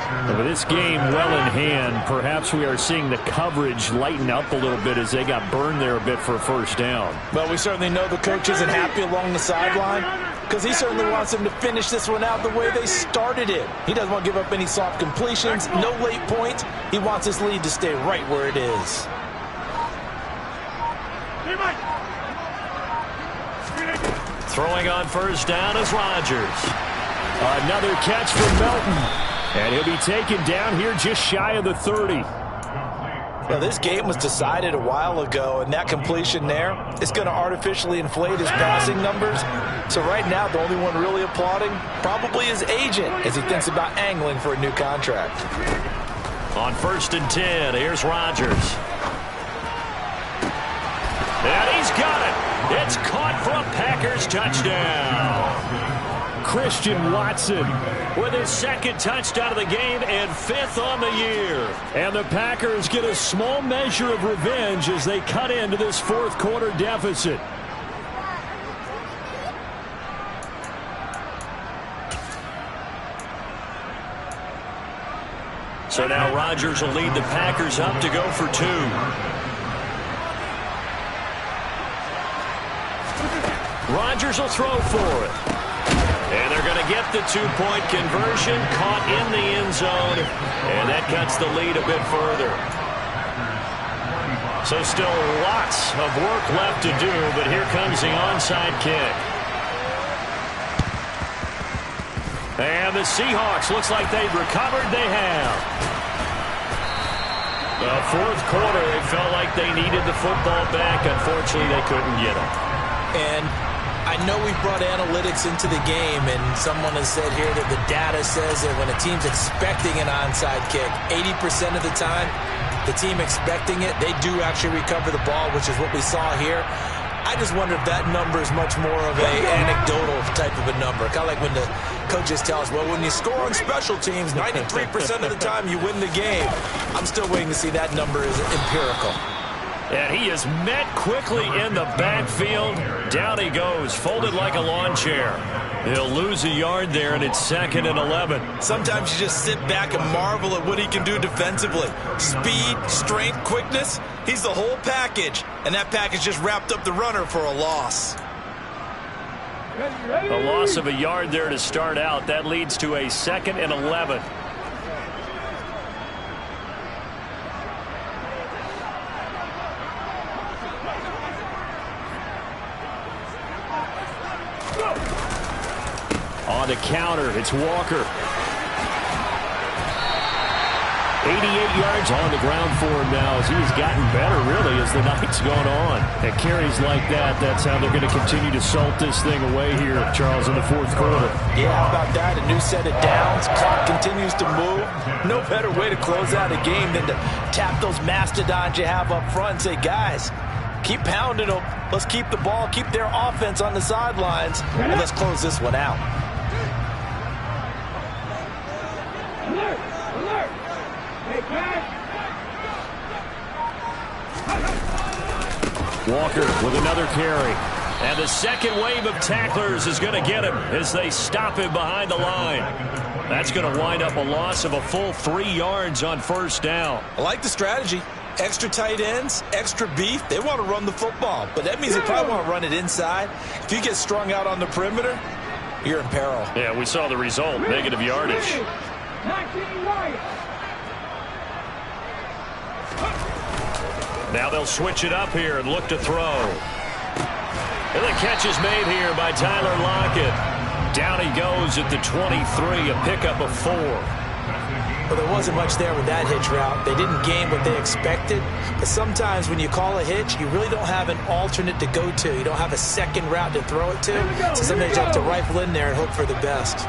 With this game well in hand, perhaps we are seeing the coverage lighten up a little bit as they got burned there a bit for a first down. Well, we certainly know the coach isn't happy along the sideline because he certainly wants them to finish this one out the way they started it. He doesn't want to give up any soft completions, no late points. He wants his lead to stay right where it is. Throwing on first down is Rodgers. Another catch from Melton. And he'll be taken down here just shy of the 30. Well, this game was decided a while ago, and that completion there is going to artificially inflate his passing numbers. So right now, the only one really applauding probably his agent as he thinks about angling for a new contract. On 1st and 10, here's Rodgers. And he's got it. It's caught for a Packers touchdown. Christian Watson with his second touchdown of the game and 5th on the year. And the Packers get a small measure of revenge as they cut into this fourth quarter deficit. So now Rodgers will lead the Packers up to go for 2. Rodgers will throw for it. And they're going to get the 2-point conversion, caught in the end zone, and that cuts the lead a bit further. So still lots of work left to do, but here comes the onside kick. And the Seahawks, looks like they've recovered. They have. The fourth quarter, they felt like they needed the football back. Unfortunately, they couldn't get it. And I know we've brought analytics into the game, and someone has said here that the data says that when a team's expecting an onside kick, 80% of the time, the team expecting it, they do actually recover the ball, which is what we saw here. I just wonder if that number is much more of an anecdotal type of a number. Kind of like when the coaches tell us, well, when you score on special teams, 93% of the time you win the game. I'm still waiting to see that number is empirical. And he is met quickly in the backfield. Down he goes, folded like a lawn chair. He'll lose a yard there, and it's 2nd and 11. Sometimes you just sit back and marvel at what he can do defensively. Speed, strength, quickness, he's the whole package. And that package just wrapped up the runner for a loss. A loss of a yard there to start out. That leads to a 2nd and 11. On the counter, it's Walker. 88 yards on the ground for him now as he's gotten better, really, as the night's gone on. And carries like that, that's how they're going to continue to salt this thing away here, Charles, in the fourth quarter. Yeah, how about that? A new set of downs. Clock continues to move. No better way to close out a game than to tap those mastodons you have up front and say, guys, keep pounding them. Let's keep the ball, keep their offense on the sidelines, and let's close this one out. Alert! Alert! Take back! Walker with another carry. And the second wave of tacklers is going to get him as they stop him behind the line. That's going to wind up a loss of a full 3 yards on first down. I like the strategy. Extra tight ends, extra beef. They want to run the football, but that means they probably want to run it inside. If you get strung out on the perimeter, you're in peril. Yeah, we saw the result, negative yardage. Now they'll switch it up here and look to throw. And the catch is made here by Tyler Lockett. Down he goes at the 23, a pickup of 4. Well, there wasn't much there with that hitch route. They didn't gain what they expected. But sometimes when you call a hitch, you really don't have an alternate to go to. You don't have a second route to throw it to. So sometimes you have to rifle in there and hope for the best.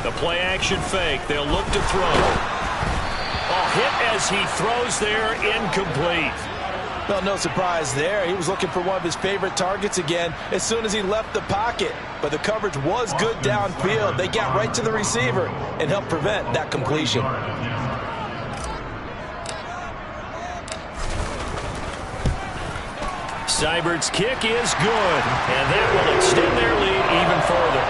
The play action fake. They'll look to throw. Oh, hit as he throws there, incomplete. Well, no surprise there. He was looking for one of his favorite targets again as soon as he left the pocket. But the coverage was good downfield. They got right to the receiver and helped prevent that completion. Seibert's kick is good, and that will extend their lead even further.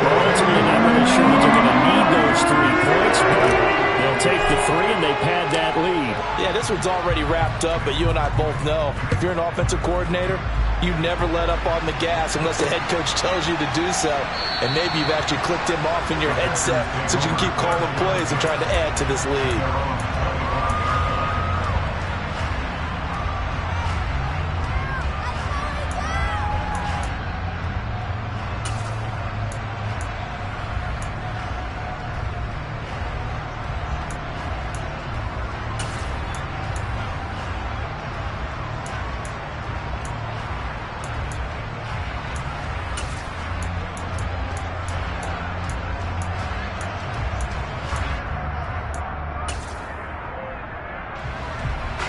Well, ultimately, not really sure that they're going to need those 3 points, but they'll take the 3 and they pad that lead. Yeah, this one's already wrapped up, but you and I both know if you're an offensive coordinator, you never let up on the gas unless the head coach tells you to do so. And maybe you've actually clicked him off in your headset so you can keep calling plays and trying to add to this lead.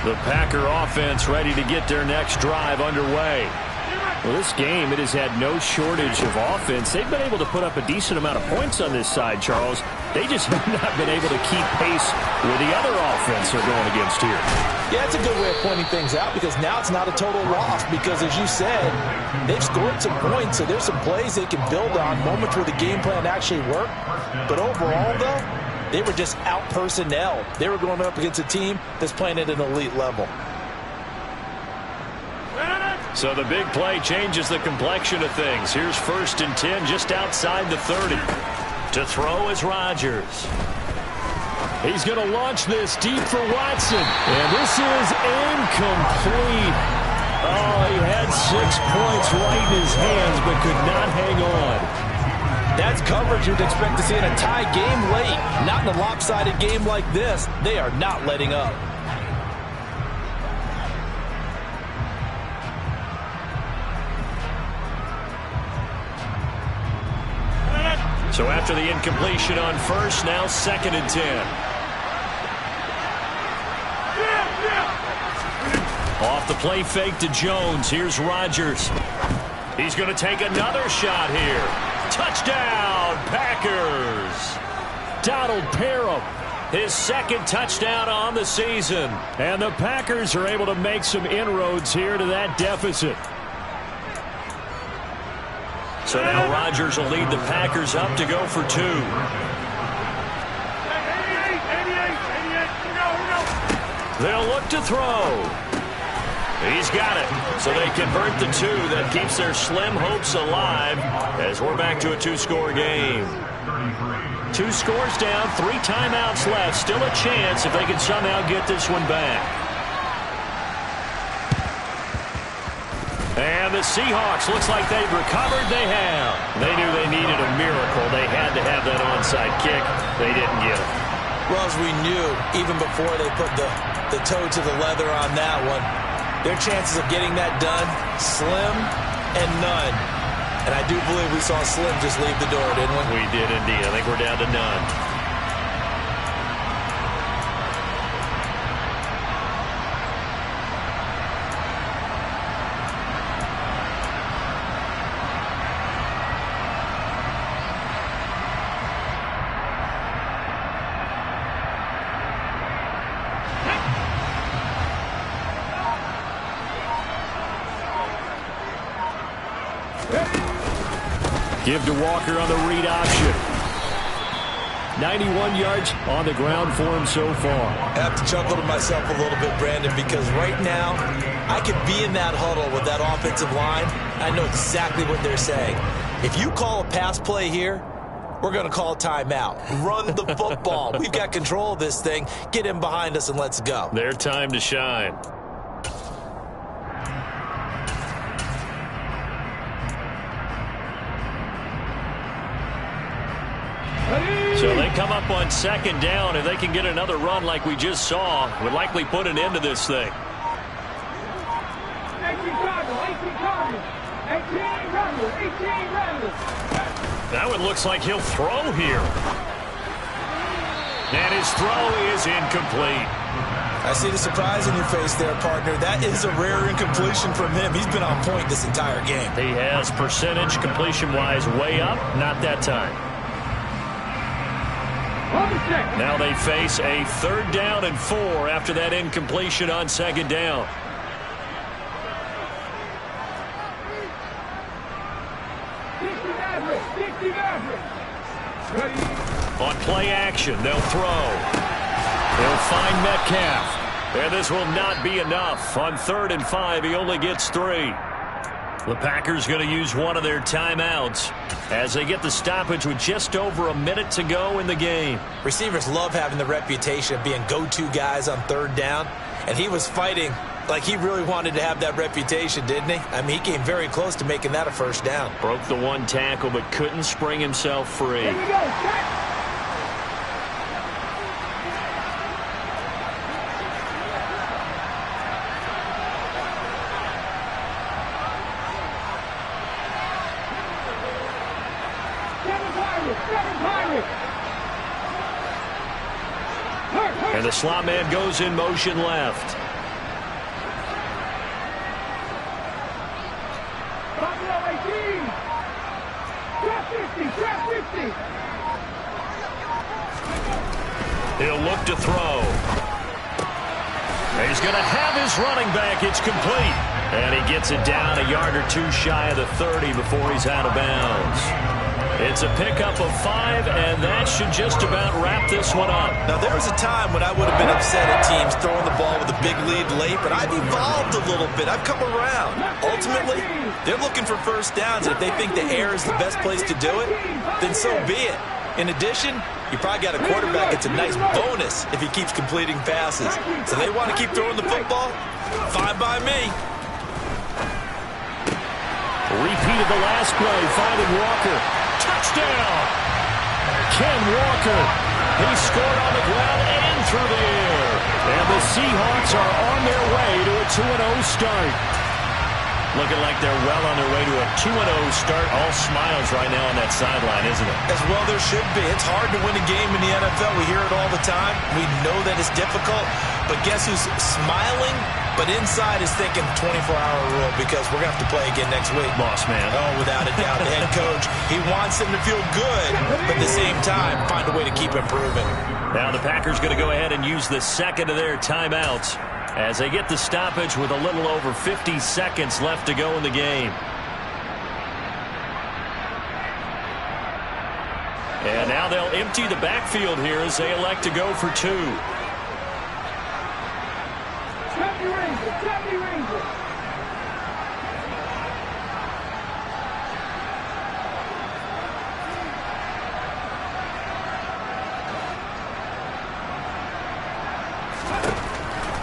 The Packer offense ready to get their next drive underway. Well, this game, it has had no shortage of offense. They've been able to put up a decent amount of points on this side, Charles. They just have not been able to keep pace with the other offense they're going against here. Yeah, it's a good way of pointing things out because now it's not a total loss because, as you said, they've scored some points, so there's some plays they can build on, moments where the game plan actually worked. But overall, though, they were just out-personnel. They were going up against a team that's playing at an elite level. So the big play changes the complexion of things. Here's 1st and 10 just outside the 30. To throw is Rodgers. He's going to launch this deep for Watson. And this is incomplete. Oh, he had 6 points right in his hands but could not hang on. That's coverage you'd expect to see in a tie game late. Not in a lopsided game like this. They are not letting up. So after the incompletion on 1st, now 2nd and 10. Off the play fake to Jones. Here's Rodgers. He's going to take another shot here. Touchdown, Packers. Donald Parham, his 2nd touchdown on the season. And the Packers are able to make some inroads here to that deficit. So now Rodgers will lead the Packers up to go for 2. They'll look to throw. He's got it. So they convert the 2. That keeps their slim hopes alive as we're back to a 2-score game. 2 scores down, 3 timeouts left. Still a chance if they can somehow get this one back. And the Seahawks, looks like they've recovered. They have. They knew they needed a miracle. They had to have that onside kick. They didn't get it. Well, as we knew, even before they put the toe to the leather on that one, their chances of getting that done, slim and none. And I do believe we saw Slim just leave the door, didn't we? We did indeed. I think we're down to none. Give to Walker on the read option. 91 yards on the ground for him so far. I have to chuckle to myself a little bit, Brandon, because right now I could be in that huddle with that offensive line. I know exactly what they're saying. If you call a pass play here, we're going to call timeout. Run the football. We've got control of this thing. Get him behind us and let's go. Their time to shine. So they come up on 2nd down. If they can get another run like we just saw, would likely put an end to this thing. 18 That one looks like he'll throw here. And his throw is incomplete. I see the surprise in your face there, partner. That is a rare incompletion from him. He's been on point this entire game. He has percentage completion-wise way up. Not that time. Now they face a 3rd down and 4 after that incompletion on 2nd down. On play action, they'll throw. They'll find Metcalf. And this will not be enough. On 3rd and 5, he only gets 3. The Packers going to use one of their timeouts as they get the stoppage with just over a minute to go in the game. Receivers love having the reputation of being go-to guys on 3rd down, and he was fighting like he really wanted to have that reputation, didn't he? I mean, he came very close to making that a 1st down. Broke the 1 tackle but couldn't spring himself free. Here we go, set. And the slot man goes in motion left. He'll look to throw. And he's going to have his running back. It's complete. And he gets it down a yard or 2 shy of the 30 before he's out of bounds. It's a pickup of 5, and that should just about wrap this one up. Now, there was a time when I would have been upset at teams throwing the ball with a big lead late, but I've evolved a little bit. I've come around. Ultimately, they're looking for 1st downs, and if they think the air is the best place to do it, then so be it. In addition, you probably got a quarterback. It's a nice bonus if he keeps completing passes. So they want to keep throwing the football? Fine by me. Repeated the last play, finding Walker. Touchdown! Ken Walker. He scored on the ground and through the air. And the Seahawks are on their way to a 2-0 start. Looking like they're well on their way to a 2-0 start. All smiles right now on that sideline, isn't it? As well there should be. It's hard to win a game in the NFL. We hear it all the time. We know that it's difficult. But guess who's smiling? But inside is thinking 24-hour rule because we're going to have to play again next week. Boss man. Oh, without a doubt. The head coach, he wants them to feel good, but at the same time, find a way to keep improving. Now the Packers going to go ahead and use the 2nd of their timeouts as they get the stoppage with a little over 50 seconds left to go in the game. And now they'll empty the backfield here as they elect to go for 2.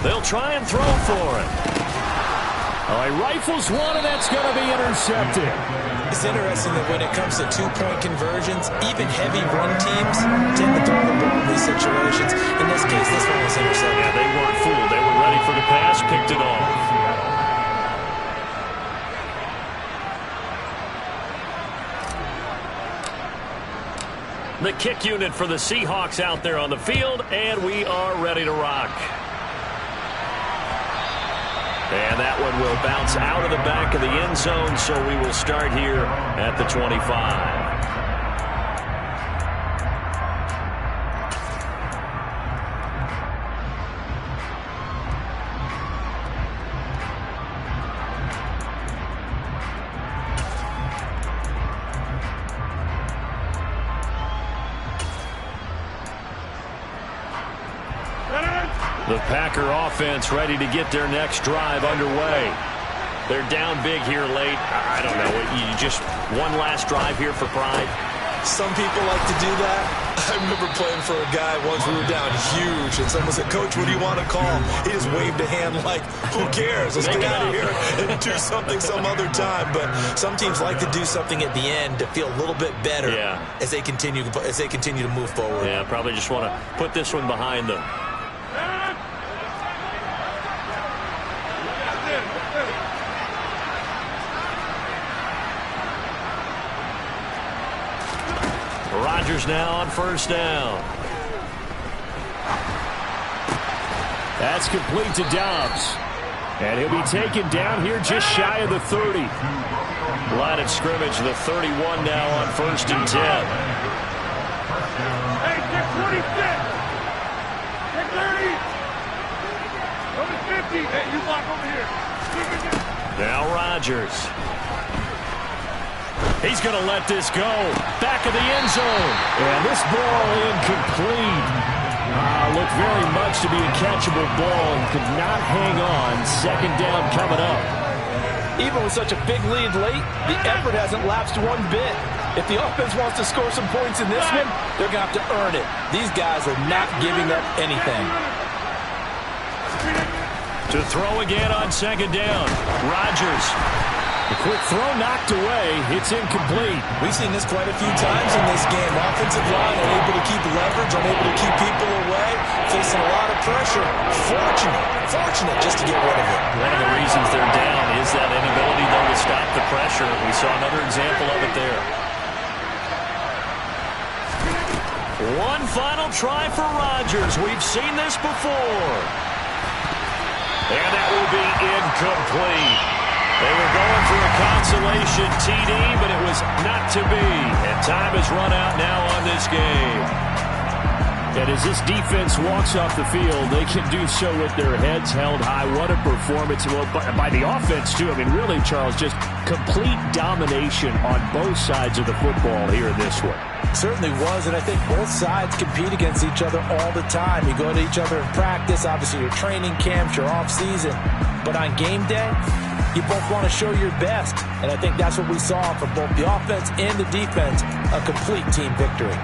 They'll try and throw for it. Oh, he rifles one, and that's going to be intercepted. It's interesting that when it comes to 2-point conversions, even heavy run teams tend to throw the ball in these situations. In this case, this one was intercepted. Yeah, they weren't fooled. They were ready for the pass, picked it off. The kick unit for the Seahawks out there on the field, and we are ready to rock. And that one will bounce out of the back of the end zone, so we will start here at the 25. The Packer offense ready to get their next drive underway. They're down big here late. I don't know. You just one last drive here for pride. Some people like to do that. I remember playing for a guy once. We were down huge, and someone said, "Coach, what do you want to call?" He just waved a hand like, "Who cares? Let's get out of here and do something some other time." But some teams like to do something at the end to feel a little bit better as they continue to move forward. Yeah, probably just want to put this one behind them. Rodgers now on 1st down. That's complete to Dobbs. And he'll be taken down here just shy of the 30. Line of scrimmage, the 31 now on 1st and 10. Hey, check 26. Check 30. Over 50. Hey, you block over here. Now Rodgers. He's going to let this go. Back of the end zone. And this ball incomplete. Looked very much to be a catchable ball and could not hang on. 2nd down coming up. Even with such a big lead late, the effort hasn't lapsed one bit. If the offense wants to score some points in this one, they're going to have to earn it. These guys are not giving up anything. To throw again on 2nd down. Rodgers. The quick throw knocked away. It's incomplete. We've seen this quite a few times in this game. Offensive line unable to keep leverage, unable to keep people away, facing a lot of pressure. Fortunate just to get rid of it. One of the reasons they're down is that inability, though, to stop the pressure. We saw another example of it there. One final try for Rodgers. We've seen this before. And that will be incomplete. They were going for a consolation TD, but it was not to be. And time has run out now on this game. And as this defense walks off the field, they can do so with their heads held high. What a performance. Well, by the offense, too. I mean, really, Charles, just complete domination on both sides of the football here in this one. Certainly was, and I think both sides compete against each other all the time. You go to each other in practice, obviously your training camps, your off-season. But on game day, you both want to show your best. And I think that's what we saw from both the offense and the defense, a complete team victory.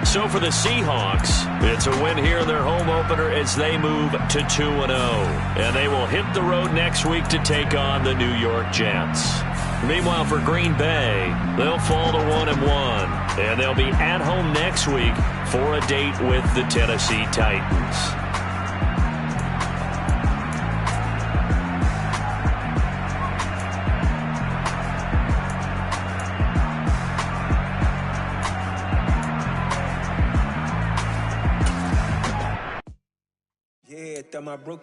So for the Seahawks, it's a win here in their home opener as they move to 2-0. And they will hit the road next week to take on the New York Jets. Meanwhile, for Green Bay, they'll fall to 1-1. And they'll be at home next week for a date with the Tennessee Titans. Yeah, my Brooklyn.